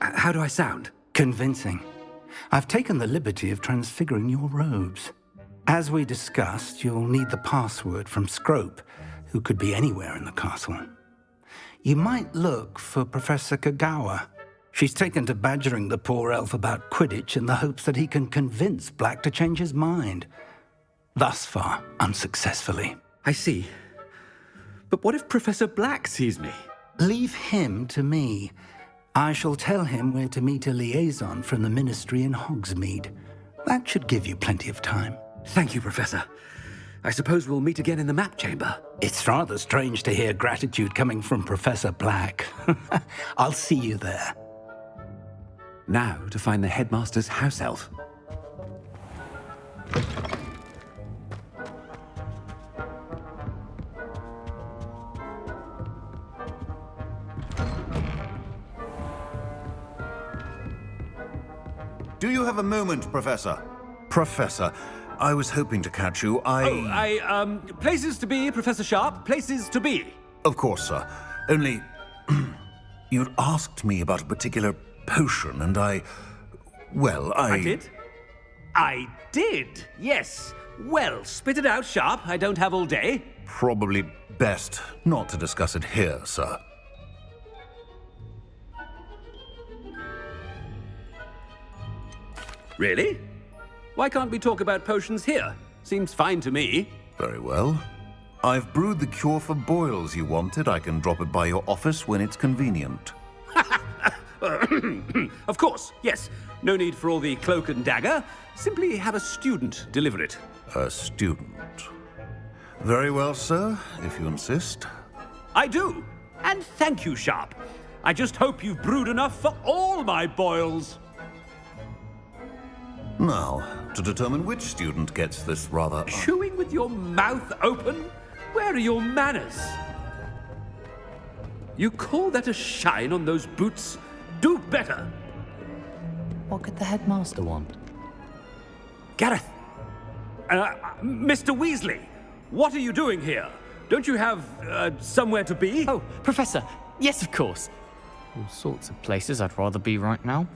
S20: How do I sound?
S9: Convincing. I've taken the liberty of transfiguring your robes. As we discussed, you'll need the password from Scrope, who could be anywhere in the castle. You might look for Professor Kagawa. She's taken to badgering the poor elf about Quidditch in the hopes that he can convince Black to change his mind. Thus far, unsuccessfully.
S20: I see. But what if Professor Black sees me?
S9: Leave him to me. I shall tell him where to meet a liaison from the ministry in Hogsmeade. That should give you plenty of time.
S20: Thank you, Professor. I suppose we'll meet again in the map chamber.
S9: It's rather strange to hear gratitude coming from Professor Black. I'll see you there.
S20: Now to find the headmaster's house elf.
S21: Do you have a moment, Professor? Professor, I was hoping to catch you.
S20: Places to be, Professor Sharp. Places to be.
S21: Of course, sir. Only, you'd asked me about a particular potion, and I
S20: did? I did, yes. Well, spit it out, Sharp. I don't have all day.
S21: Probably best not to discuss it here, sir.
S20: Really? Why can't we talk about potions here? Seems fine to me.
S21: Very well. I've brewed the cure for boils you wanted. I can drop it by your office when it's convenient.
S20: Of course, yes. No need for all the cloak and dagger. Simply have a student deliver it.
S21: A student? Very well, sir, if you insist.
S20: I do. And thank you, Sharp. I just hope you've brewed enough for all my boils.
S21: Now, to determine which student gets this rather...
S20: Chewing with your mouth open? Where are your manners? You call that a shine on those boots? Do better.
S22: What could the headmaster want?
S20: Gareth! Mr. Weasley, what are you doing here? Don't you have, somewhere to be?
S22: Oh, Professor, yes, of course. All sorts of places I'd rather be right now.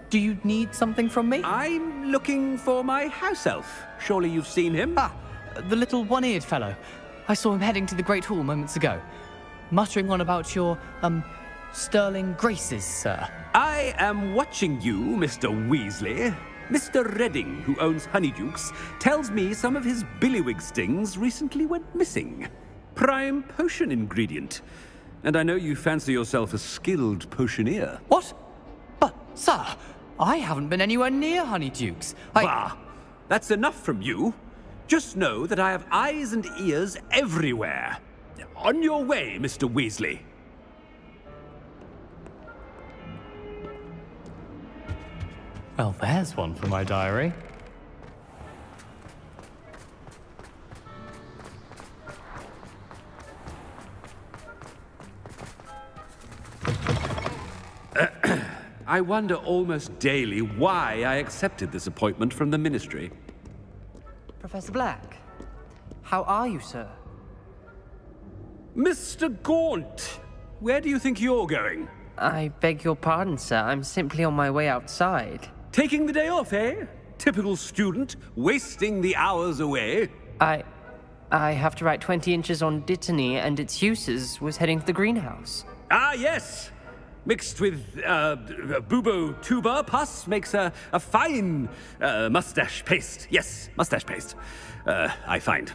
S22: Do you need something from me?
S20: I'm looking for my house elf. Surely you've seen him?
S22: Ah, the little one-eared fellow. I saw him heading to the Great Hall moments ago, muttering on about your, sterling graces, sir.
S20: I am watching you, Mr. Weasley. Mr. Redding, who owns Honeydukes, tells me some of his billywig stings recently went missing. Prime potion ingredient. And I know you fancy yourself a skilled potioneer.
S22: What? But, sir, I haven't been anywhere near Honeydukes.
S20: Bah! That's enough from you. Just know that I have eyes and ears everywhere. On your way, Mr. Weasley.
S22: Well, there's one for my diary.
S20: I wonder almost daily why I accepted this appointment from the Ministry.
S22: Professor Black, how are you, sir?
S20: Mr. Gaunt, where do you think you're going?
S22: I beg your pardon, sir. I'm simply on my way outside.
S20: Taking the day off, eh? Typical student, wasting the hours away.
S22: I have to write 20 inches on Dittany and its uses, was heading to the greenhouse.
S20: Ah, yes! Mixed with bubo tuber pus makes a fine mustache paste. Yes, mustache paste. I find.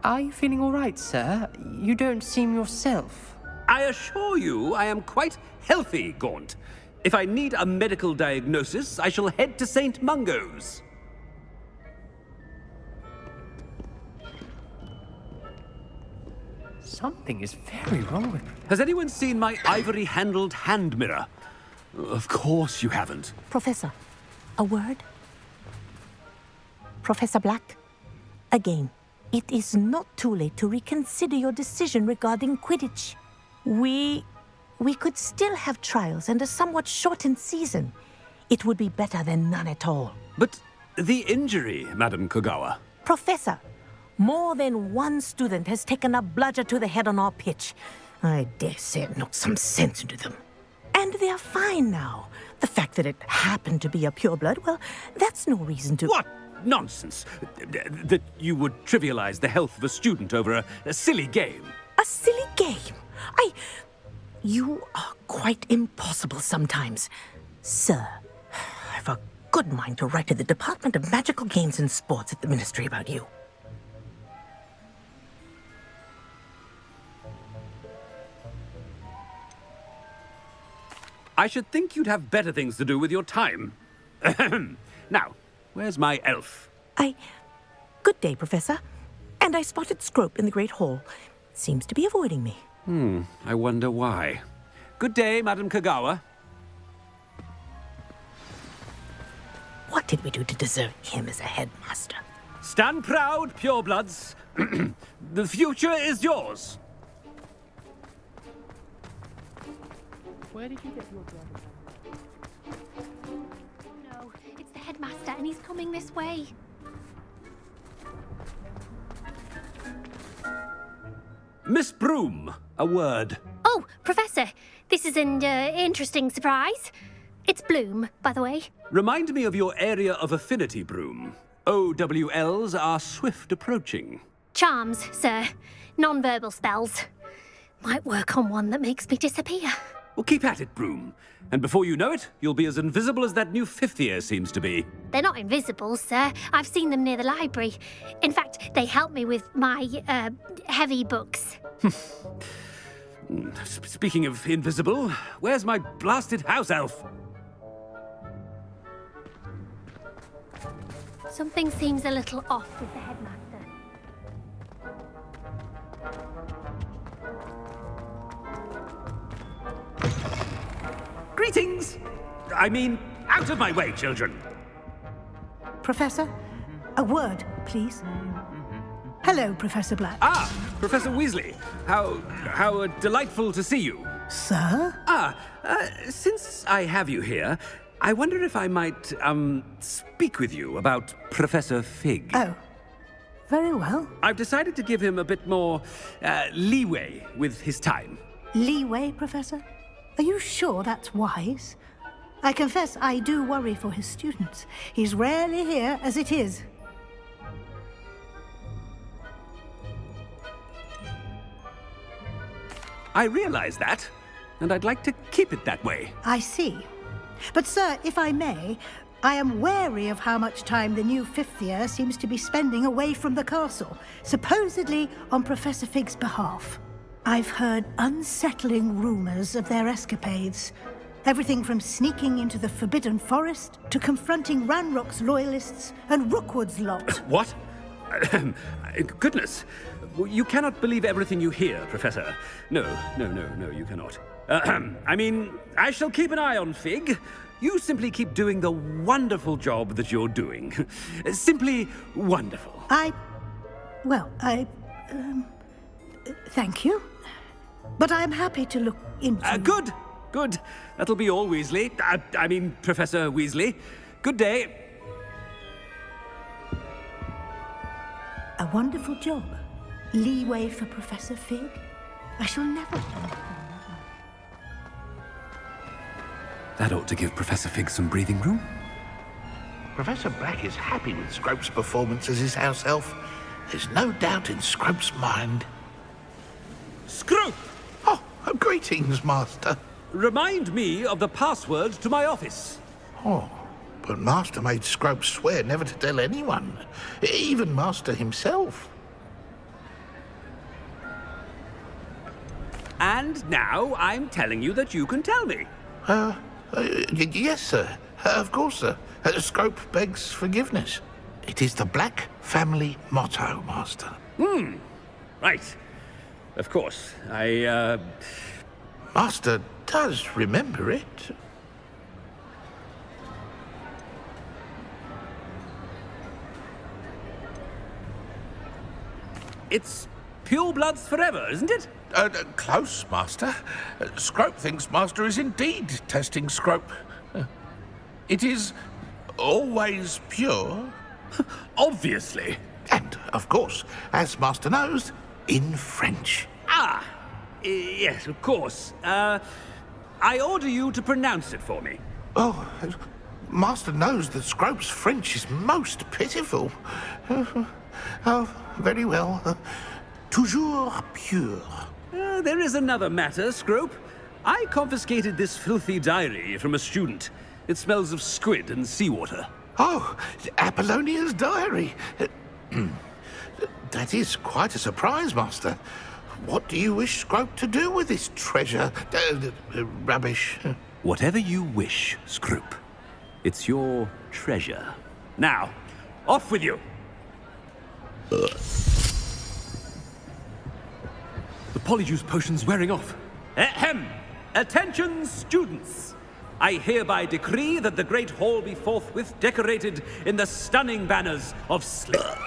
S22: Are you feeling all right, sir? You don't seem yourself.
S20: I assure you I am quite healthy, Gaunt. If I need a medical diagnosis, I shall head to St. Mungo's.
S22: Something is very wrong with me.
S20: Has anyone seen my ivory-handled hand mirror? Of course you haven't.
S3: Professor, a word? Professor Black, again, it is not too late to reconsider your decision regarding Quidditch. We could still have trials and a somewhat shortened season. It would be better than none at all.
S20: But the injury, Madam Kogawa.
S3: Professor, more than one student has taken a bludger to the head on our pitch. I dare say it knocked some sense into them. And they're fine now. The fact that it happened to be a pureblood, well, that's no reason to...
S20: What nonsense! That you would trivialize the health of a student over a silly game.
S3: A silly game? You are quite impossible sometimes. Sir, I've a good mind to write to the Department of Magical Games and Sports at the Ministry about you.
S20: I should think you'd have better things to do with your time. Now, where's my elf?
S3: Good day, Professor. And I spotted Scrope in the Great Hall. Seems to be avoiding me.
S20: I wonder why. Good day, Madam Kogawa.
S3: What did we do to deserve him as a headmaster?
S20: Stand proud, purebloods. The future is yours.
S22: Where did you get your driving?
S4: No, it's the headmaster and he's coming this way.
S20: Miss Broom, a word.
S4: Oh, Professor, this is an interesting surprise. It's Bloom, by the way.
S20: Remind me of your area of affinity, Broom. OWLs are swift approaching.
S4: Charms, sir. Non-verbal spells. Might work on one that makes me disappear.
S20: Well, keep at it, Broom. And before you know it, you'll be as invisible as that new fifth year seems to be.
S4: They're not invisible, sir. I've seen them near the library. In fact, they help me with my, heavy books.
S20: Speaking of invisible, where's my blasted house elf?
S4: Something seems a little off with the headmaster.
S20: Greetings! I mean, out of my way, children!
S6: Professor, a word, please. Hello, Professor Black.
S20: Ah, Professor Weasley. How delightful to see you.
S6: Sir?
S20: Since I have you here, I wonder if I might, speak with you about Professor Fig.
S6: Oh, very well.
S20: I've decided to give him a bit more, leeway with his time.
S6: Leeway, Professor? Are you sure that's wise? I confess I do worry for his students. He's rarely here as it is.
S20: I realize that, and I'd like to keep it that way.
S6: I see. But, sir, if I may, I am wary of how much time the new fifth year seems to be spending away from the castle, supposedly on Professor Fig's behalf. I've heard unsettling rumors of their escapades. Everything from sneaking into the Forbidden Forest to confronting Ranrock's loyalists and Rookwood's lot.
S20: What? Goodness. You cannot believe everything you hear, Professor. No, you cannot. I mean, I shall keep an eye on Fig. You simply keep doing the wonderful job that you're doing. Simply wonderful.
S6: Thank you. But I'm happy to look into...
S20: Good. Good. That'll be all, Weasley. I mean, Professor Weasley. Good day.
S6: A wonderful job. Leeway for Professor Fig. I shall never...
S20: That ought to give Professor Fig some breathing room.
S8: Professor Black is happy with Scrope's performance as his house elf. There's no doubt in Scrope's mind.
S20: Scrope!
S8: Oh, greetings, Master.
S20: Remind me of the password to my office.
S8: Oh, but Master made Scrope swear never to tell anyone, even Master himself.
S20: And now I'm telling you that you can tell me.
S8: Yes, sir. Of course, sir. Scrope begs forgiveness. It is the Black family motto, Master.
S20: Right. Of course.
S8: Master does remember it.
S20: It's pure bloods forever, isn't it?
S8: Close, Master. Scrope thinks Master is indeed testing Scrope. It is always pure.
S20: Obviously.
S8: And, of course, as Master knows, in French.
S20: Yes, of course. I order you to pronounce it for me.
S8: Oh, Master knows that Scrope's French is most pitiful. Oh, very well. Toujours pure.
S20: There is another matter, Scrope. I confiscated this filthy diary from a student. It smells of squid and seawater.
S8: Oh, Apollonia's diary. That is quite a surprise, Master. What do you wish Scrope to do with this treasure? Rubbish.
S20: Whatever you wish, Scrope. It's your treasure. Now, off with you. The Polyjuice potion's wearing off. Ahem! Attention, students! I hereby decree that the Great Hall be forthwith decorated in the stunning banners of Slytherin.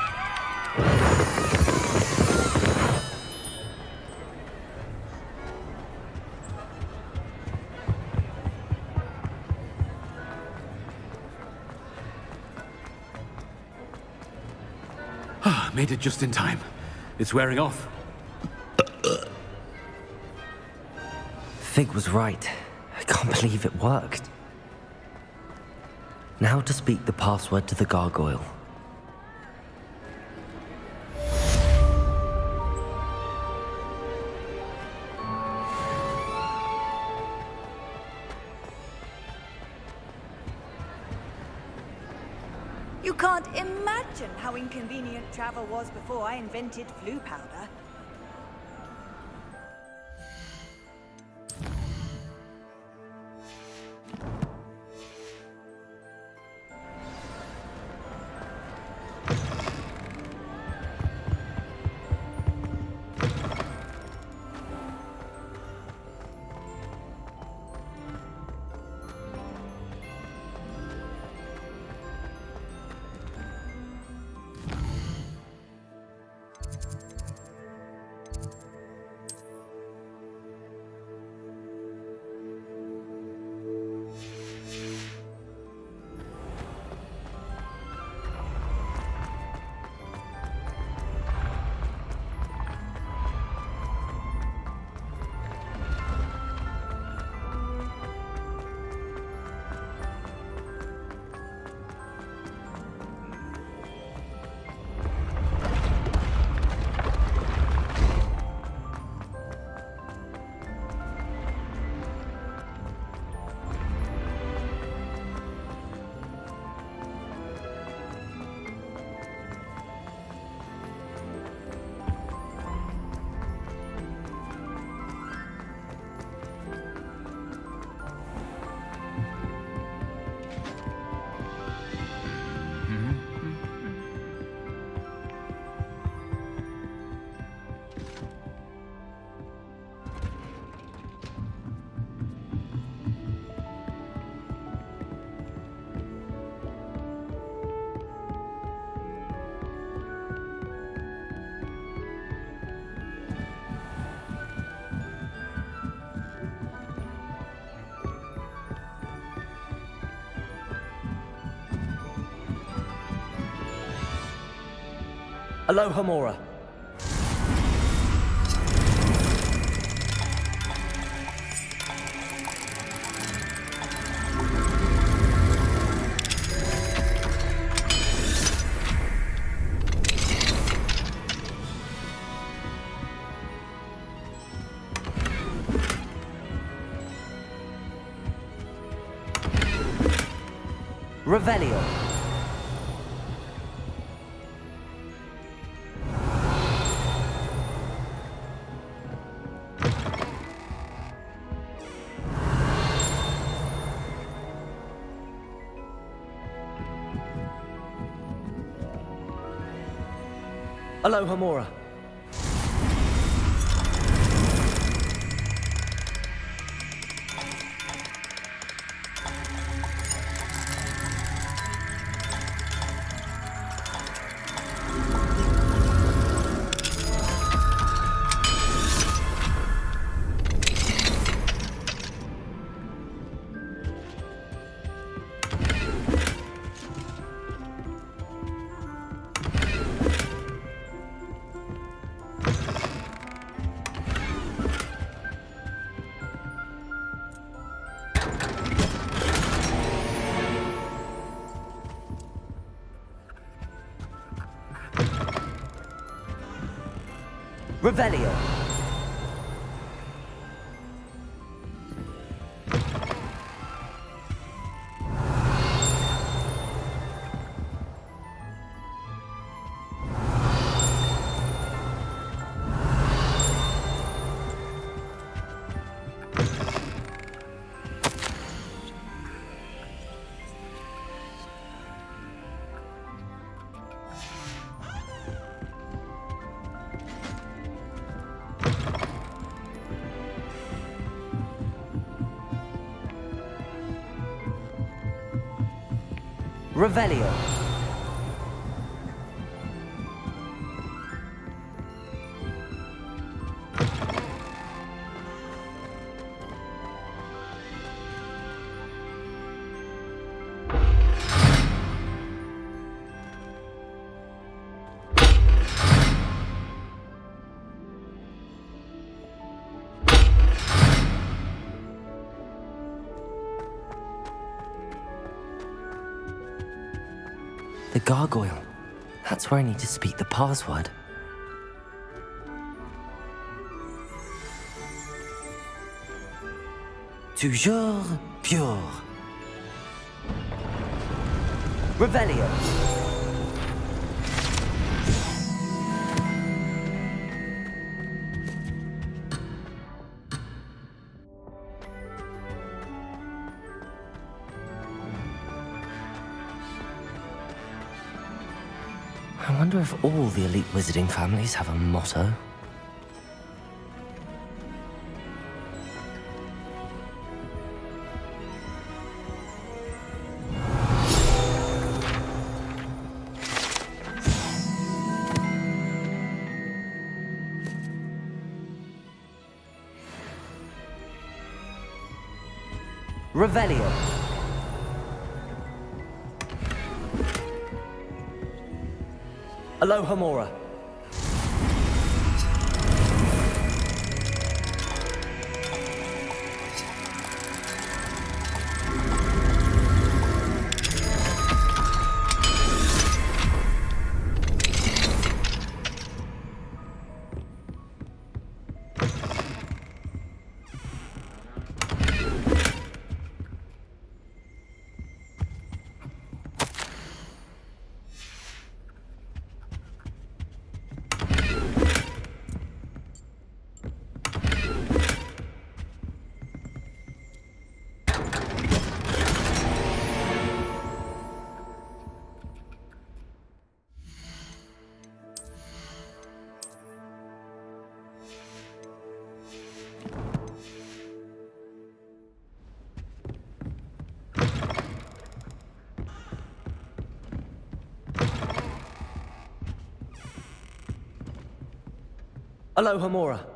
S20: Made it just in time. It's wearing off.
S1: Fig was right. I can't believe it worked. Now to speak the password to the gargoyle.
S15: You can't imagine how inconvenient travel was before I invented flu powder.
S5: Aloha Mora. Revelio. Aloha Mora. Revelio. Revelio.
S1: The gargoyle. That's where I need to speak the password. Toujours pure. Revelio. I wonder if all the elite wizarding families have a motto. Revelio. Aloha Mora. Aloha Mora.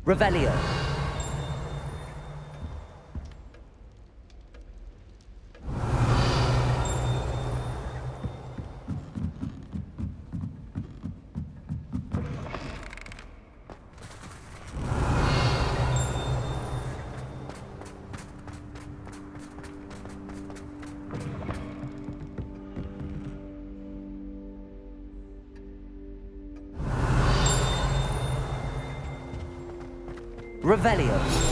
S5: Revelio. Revelio.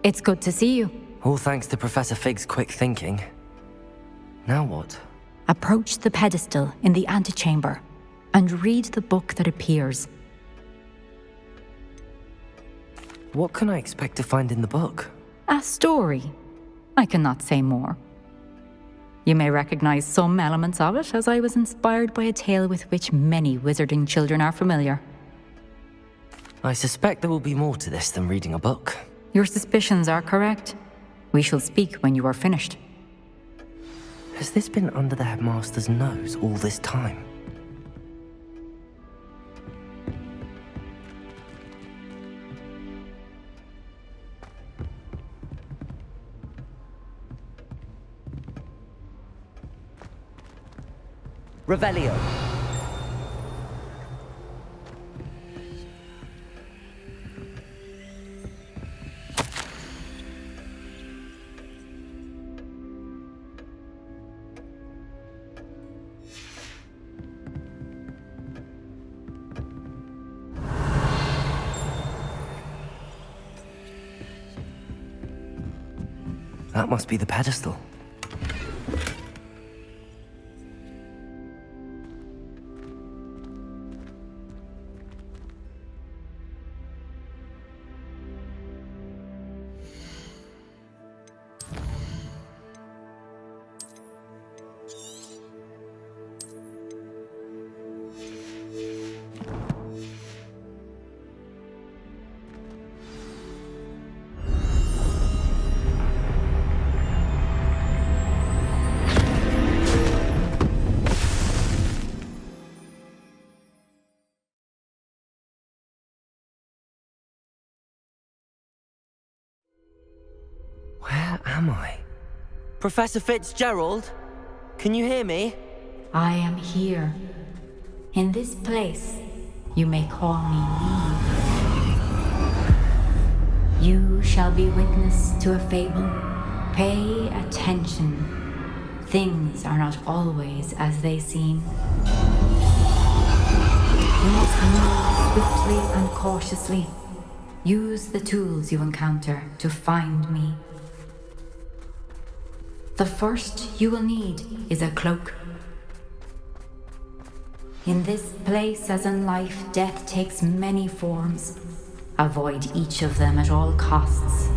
S19: It's good to see you.
S1: All thanks to Professor Fig's quick thinking. Now what?
S19: Approach the pedestal in the antechamber and read the book that appears.
S1: What can I expect to find in the book?
S19: A story. I cannot say more. You may recognize some elements of it, as I was inspired by a tale with which many wizarding children are familiar.
S1: I suspect there will be more to this than reading a book.
S19: Your suspicions are correct. We shall speak when you are finished.
S1: Has this been under the headmaster's nose all this time?
S5: Revelio.
S1: That must be the pedestal. Where am I? Professor Fitzgerald? Can you hear me?
S19: I am here. In this place, you may call me Eve. You shall be witness to a fable. Pay attention. Things are not always as they seem. You must move swiftly and cautiously. Use the tools you encounter to find me. The first you will need is a cloak. In this place, as in life, death takes many forms. Avoid each of them at all costs.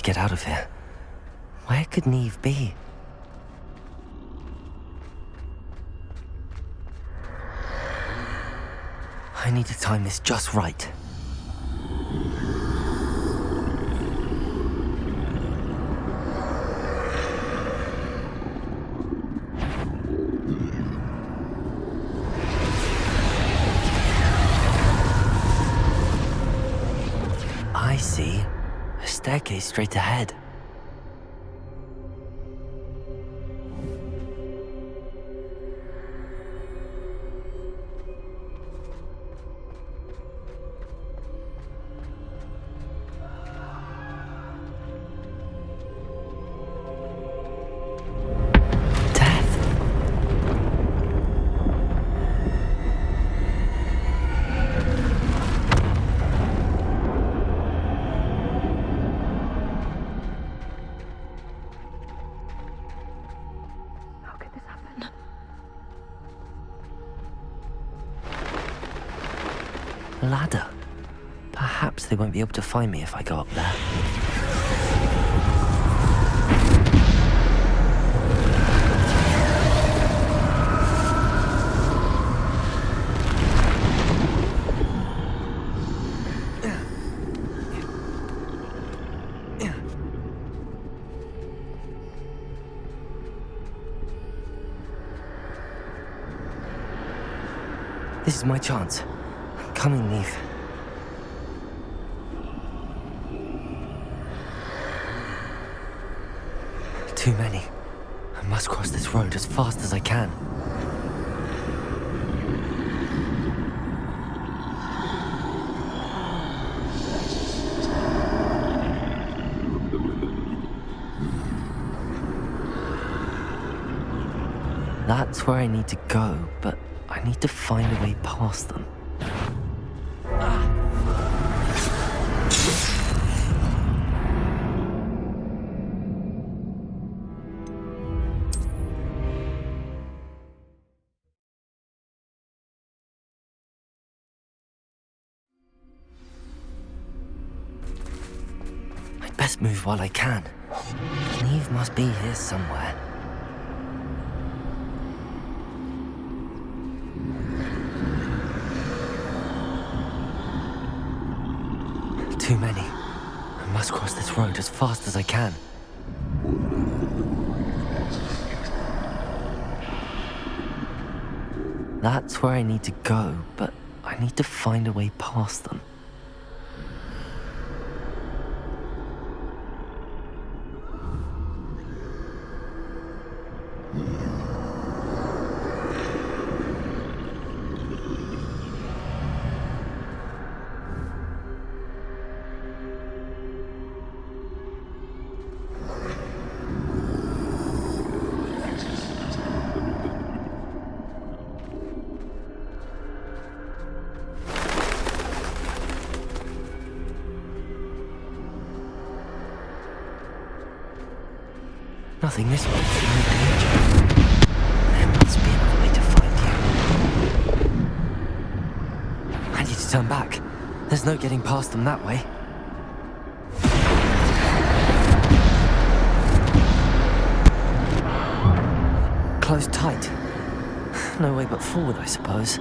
S1: Get out of here. Where could Neve be? I need to time this just right. I see. A staircase straight ahead. Ladder. Perhaps they won't be able to find me if I go up there. This is my chance. Coming, Neve. Too many. I must cross this road as fast as I can. That's where I need to go, but I need to find a way past them. I'd best move while I can. Neve must be here somewhere. Too many. I must cross this road as fast as I can. That's where I need to go, but I need to find a way past them. Nothing this way. No danger. There must be another way to find you. I need to turn back. There's no getting past them that way. Closed tight. No way but forward, I suppose.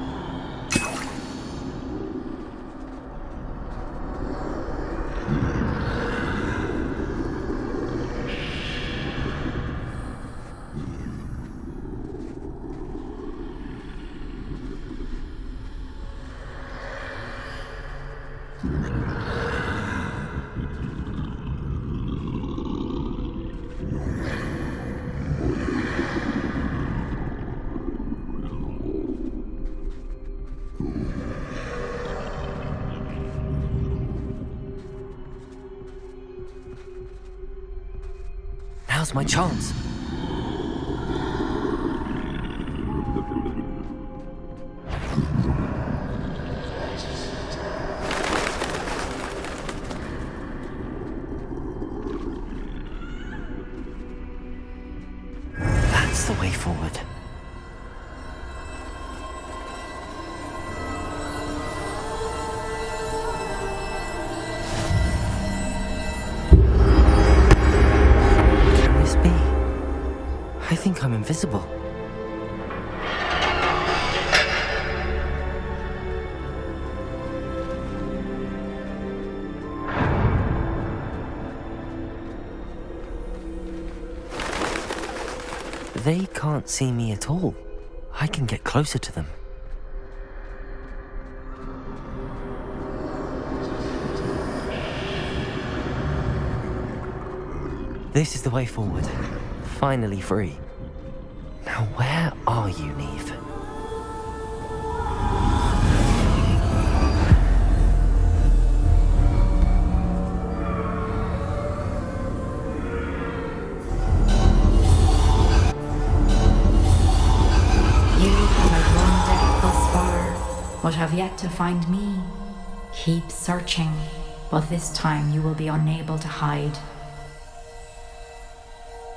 S1: Now's my chance. That's the way forward. I think I'm invisible. They can't see me at all. I can get closer to them. This is the way forward. Finally free. Now where are you, Neve?
S19: You have wandered thus far, but have yet to find me. Keep searching, but this time you will be unable to hide.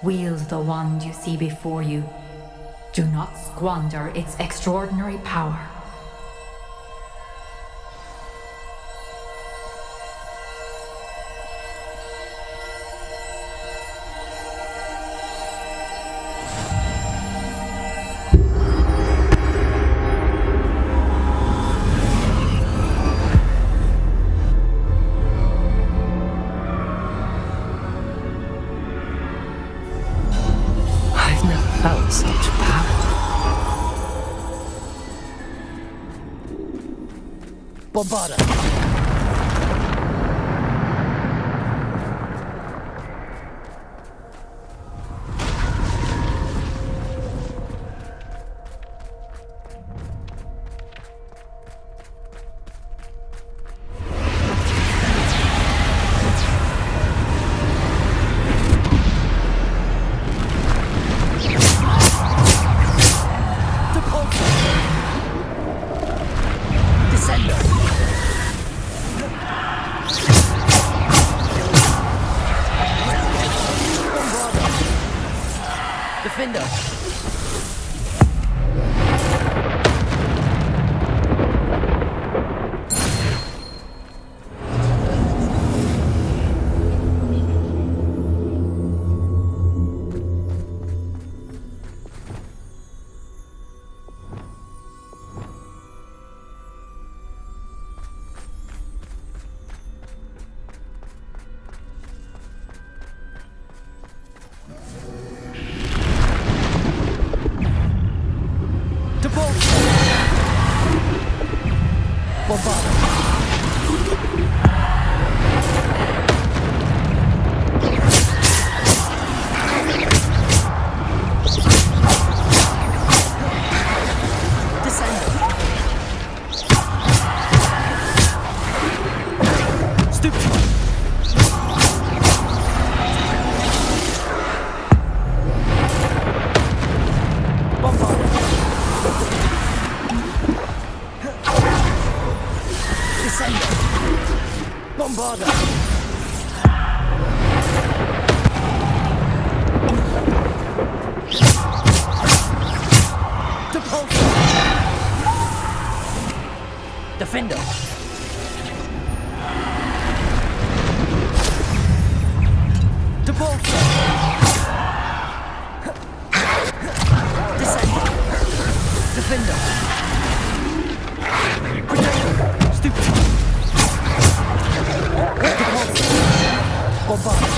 S19: Wield the wand you see before you. Do not squander its extraordinary power.
S1: I've never felt such power.
S5: Bombarda! Defender! Defender! Depulso! Descender! Defender! Protector! Stupid! Depulso! Bombard!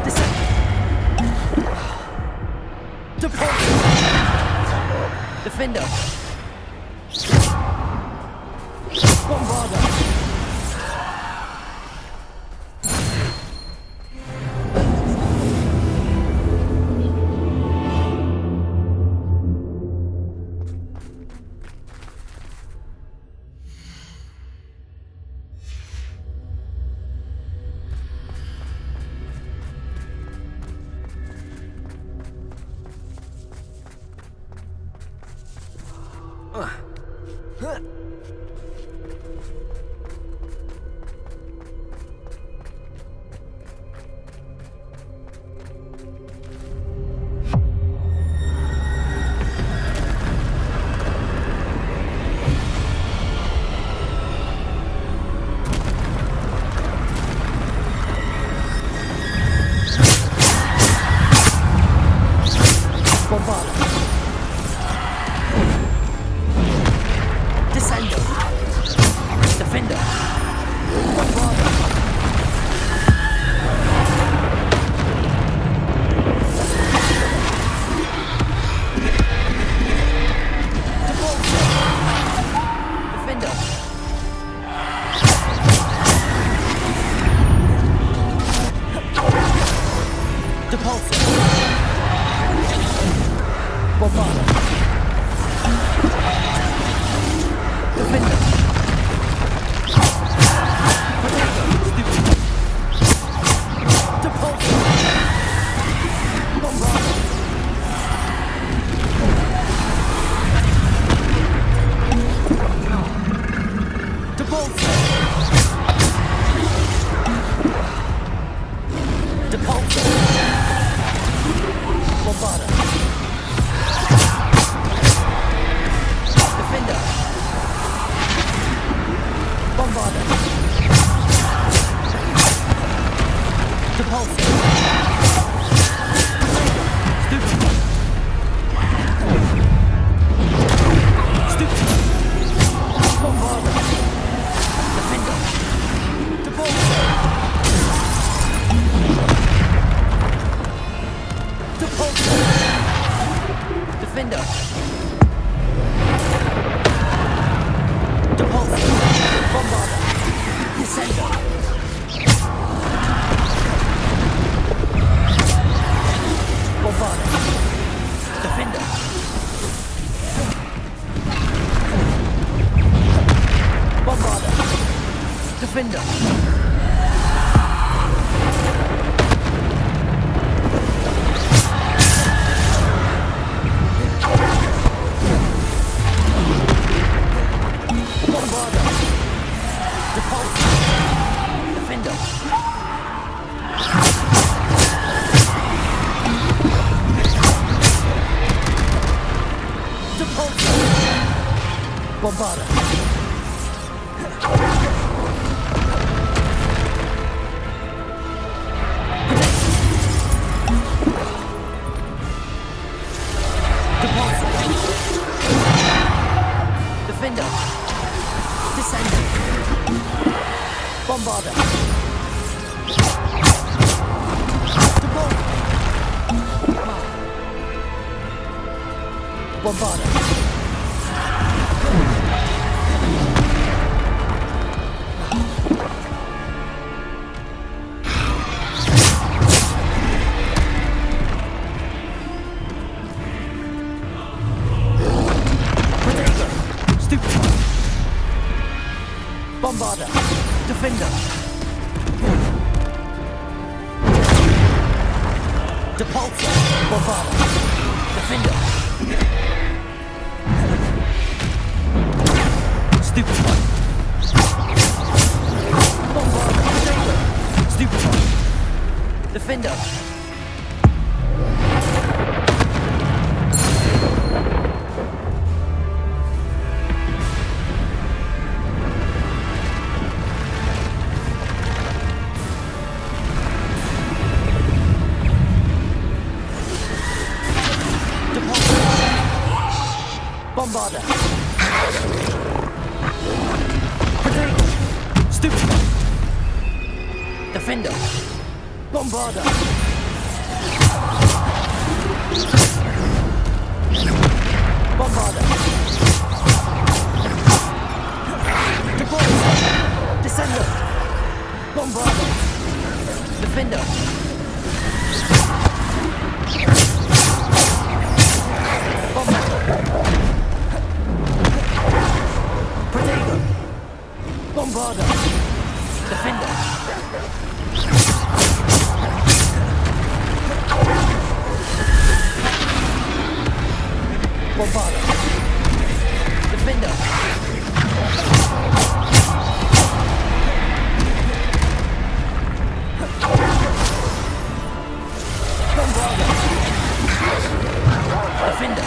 S5: Descender! Depulso! Defender! Bombarder! Defender! Depulsor. Bombarda. Defender. Potato. Stupid. Depulsor. Bombarda. Depulsor. Depulsor. Bombarda. Defender. Bombarda. Depulsor. Stupid. Stupid. Bombarda. Defender. Depulsor. Depulsor. Defender. Depulsor. Bombarda. Descender. Bombarda. Defender. Bombarda. Defender. Bombarda. Depulsor. Defender. Depulsor. Bombarda. Depulsor. Defender. Descender. Bombarda. Bombarda. Potato. Stupid. Bombarda. Defender. Depulsor. Bombarda. Defender. Stupid. Bombarda. Potato. Stupid. Defender. Bombarda. Potato. Stupid. Defender. Bombarda. Bombarda. Depulsor. Descender. Bombarda. Defender. Potato. Bombarda. Defender. Bombarda. Defender. Bombarda. Defender.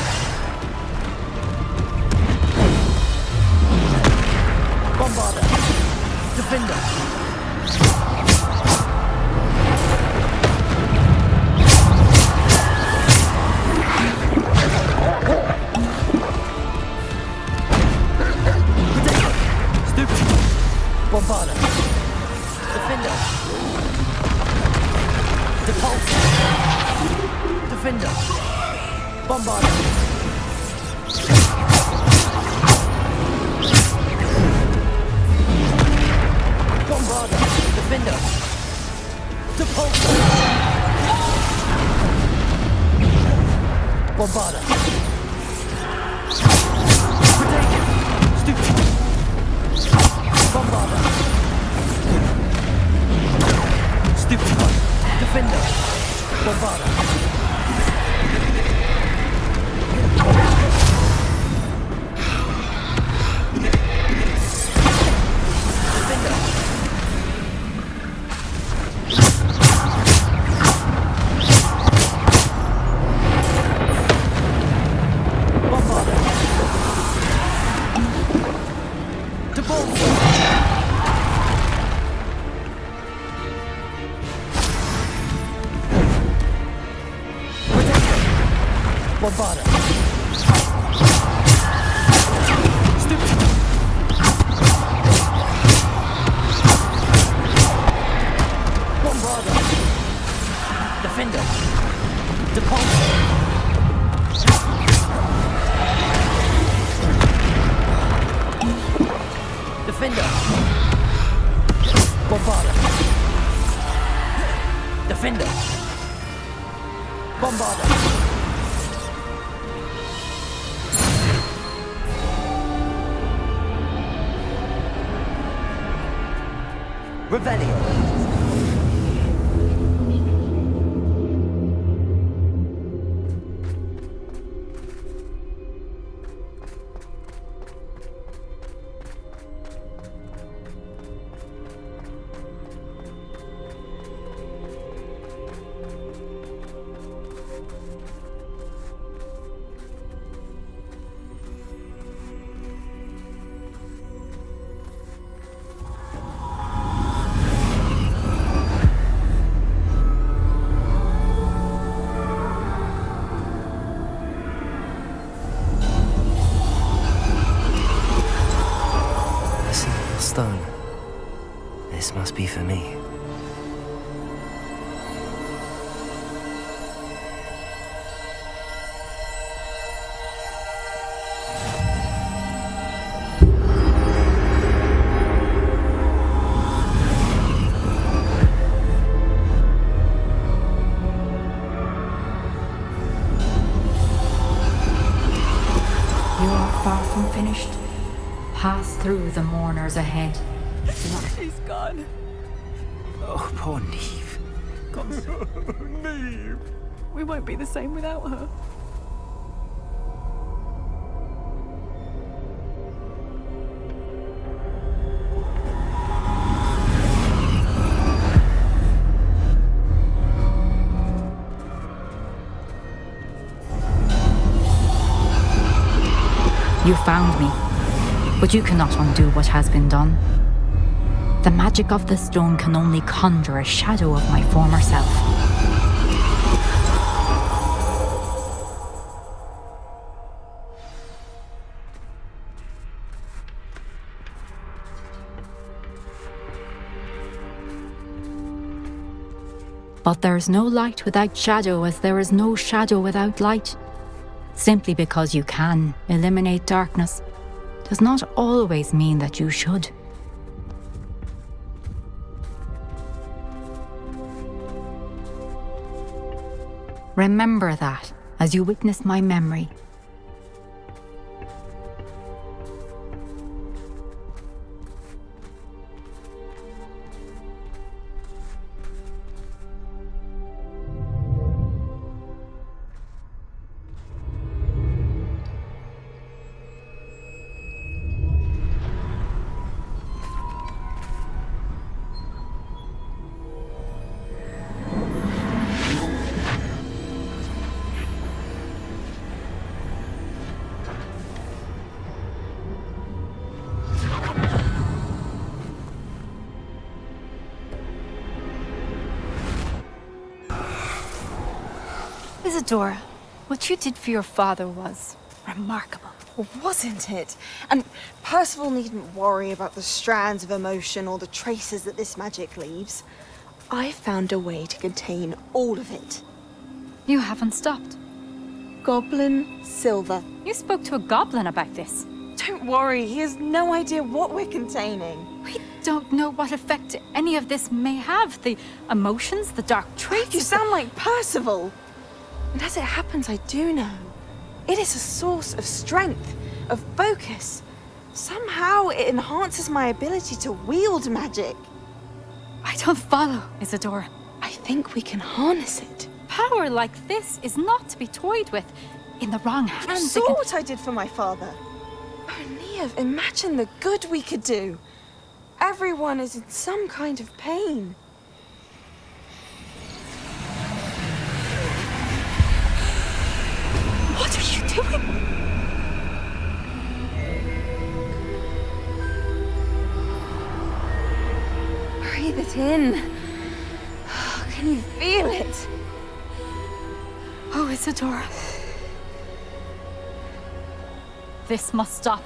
S5: Bombarda. Defender. Stupid. Bombarda. Defender. Depulsor. Defender. Bombarda. Bombarda. Defender. Depulsor. Bombarda! Protect! Stupid! Bombarda! Stupid one! Defender! Bombarda! Bombarda! Stupid! Bombarda! Defender! Depulsar! Defender! Bombarda! Defender! Bombarda! Revelio. Stone. This must be for me.
S19: You are far from finished. Pass through the mourners ahead.
S22: She's gone.
S5: Oh, poor Neve.
S22: Neve. We won't be the same without her.
S19: You found me, but you cannot undo what has been done. The magic of the stone can only conjure a shadow of my former self. But there is no light without shadow, as there is no shadow without light. Simply because you can eliminate darkness does not always mean that you should. Remember that as you witness my memory.
S10: Isadora, what you did for your father was remarkable.
S11: Wasn't it? And Percival needn't worry about the strands of emotion or the traces that this magic leaves. I found a way to contain all of it.
S10: You haven't stopped.
S11: Goblin Silver.
S10: You spoke to a goblin about this.
S11: Don't worry, he has no idea what we're containing.
S10: We don't know what effect any of this may have. The emotions, the dark traits.
S11: You sound like Percival. And as it happens, I do know. It is a source of strength, of focus. Somehow it enhances my ability to wield magic.
S10: I don't follow, Isadora.
S11: I think we can harness it.
S10: Power like this is not to be toyed with. In the wrong hands,
S11: You saw what I did for my father. Oh, Neve, imagine the good we could do. Everyone is in some kind of pain.
S10: What are you doing?
S11: Breathe it in. Can you feel it?
S10: Oh, Isadora. This must stop.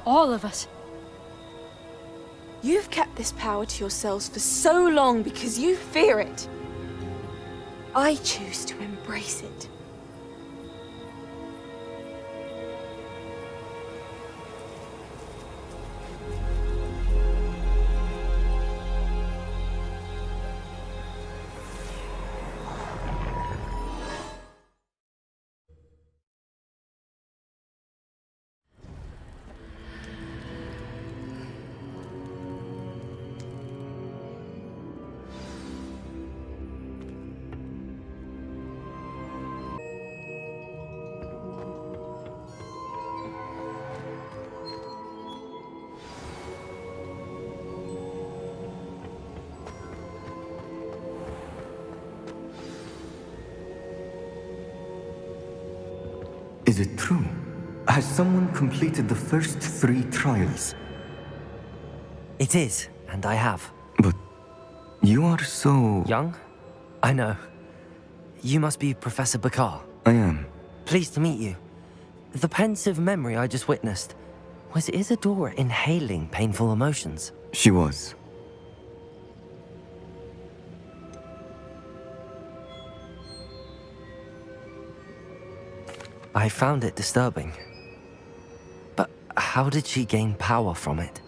S10: All of it.
S11: You've kept this power to yourselves for so long because you fear it. I choose to embrace it.
S7: Is it true? Has someone completed the first 3 trials?
S1: It is, and I have.
S7: But you are so...
S1: Young? I know. You must be Professor Bakar.
S7: I am.
S1: Pleased to meet you. The pensive memory I just witnessed, was Isadora inhaling painful emotions?
S7: She was.
S1: I found it disturbing. But how did she gain power from it?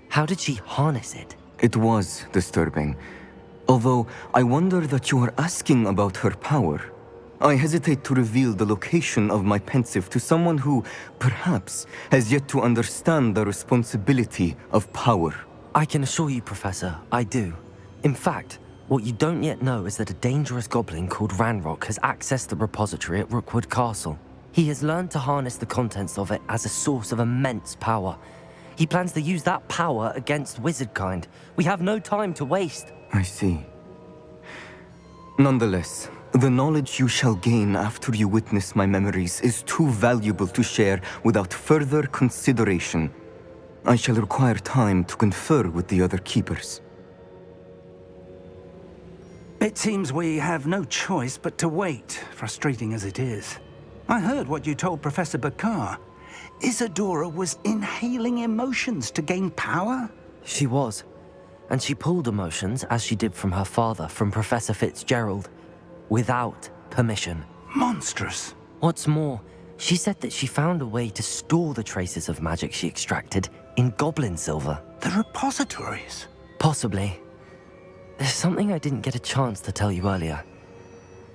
S1: How did she harness it?
S7: It was disturbing. Although I wonder that you are asking about her power. I hesitate to reveal the location of my pensive to someone who, perhaps, has yet to understand the responsibility of power.
S1: I can assure you, Professor, I do. In fact, what you don't yet know is that a dangerous goblin called Ranrock has accessed the repository at Rookwood Castle. He has learned to harness the contents of it as a source of immense power. He plans to use that power against wizardkind. We have no time to waste.
S7: I see. Nonetheless, the knowledge you shall gain after you witness my memories is too valuable to share without further consideration. I shall require time to confer with the other keepers.
S9: It seems we have no choice but to wait, frustrating as it is. I heard what you told Professor Bakar. Isadora was inhaling emotions to gain power?
S1: She was. And she pulled emotions, as she did from her father, from Professor Fitzgerald, without permission.
S9: Monstrous.
S1: What's more, she said that she found a way to store the traces of magic she extracted in goblin silver.
S9: The repositories?
S1: Possibly. There's something I didn't get a chance to tell you earlier.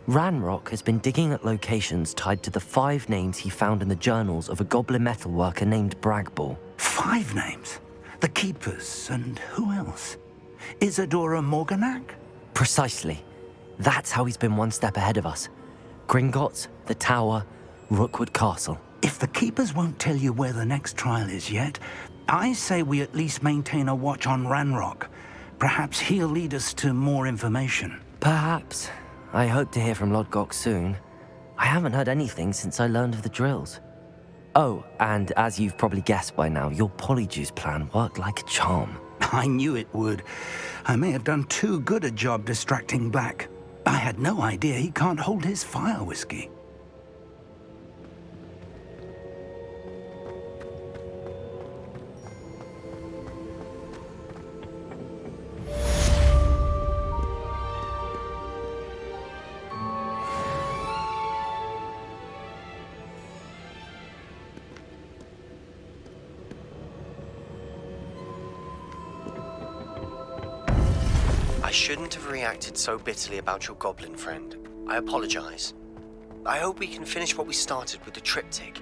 S1: Ranrock has been digging at locations tied to the 5 names he found in the journals of a goblin metalworker named Bragball.
S9: 5 names? The Keepers, and who else? Isadora Morganac?
S1: Precisely. That's how he's been one step ahead of us. Gringotts, the Tower, Rookwood Castle.
S9: If the Keepers won't tell you where the next trial is yet, I say we at least maintain a watch on Ranrock. Perhaps he'll lead us to more information.
S1: Perhaps. I hope to hear from Lodgok soon. I haven't heard anything since I learned of the drills. Oh, and as you've probably guessed by now, your Polyjuice plan worked like a charm.
S9: I knew it would. I may have done too good a job distracting Black. I had no idea he can't hold his fire whiskey.
S17: I shouldn't have reacted so bitterly about your goblin friend. I apologize. I hope we can finish what we started with the triptych.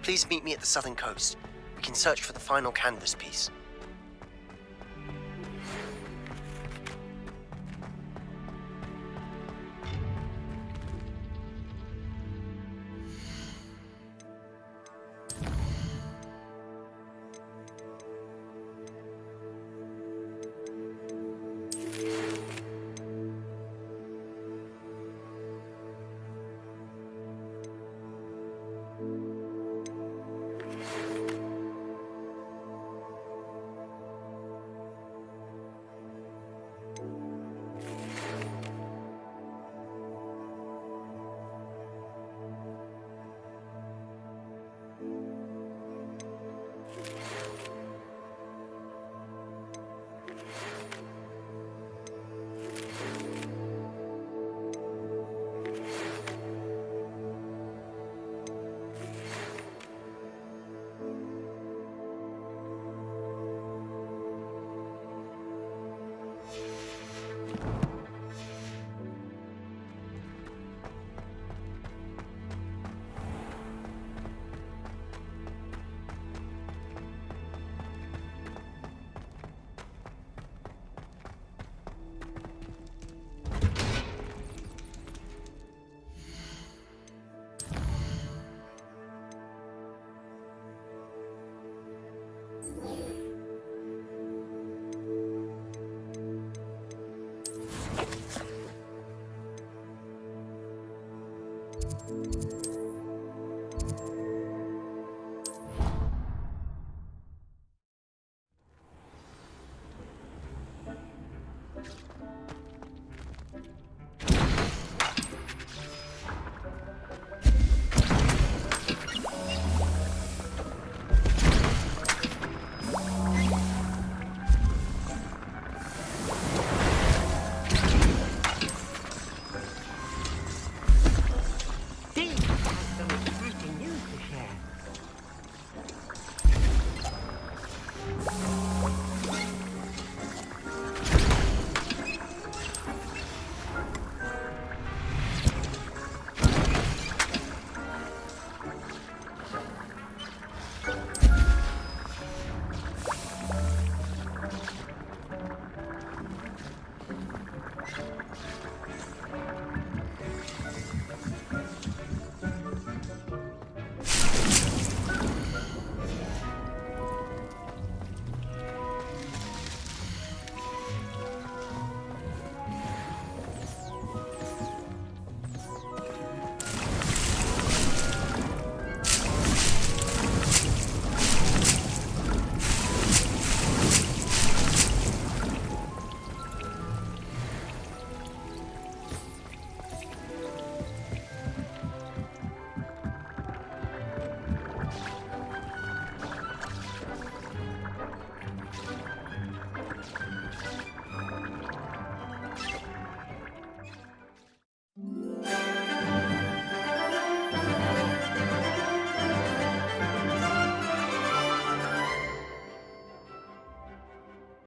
S17: Please meet me at the southern coast. We can search for the final canvas piece.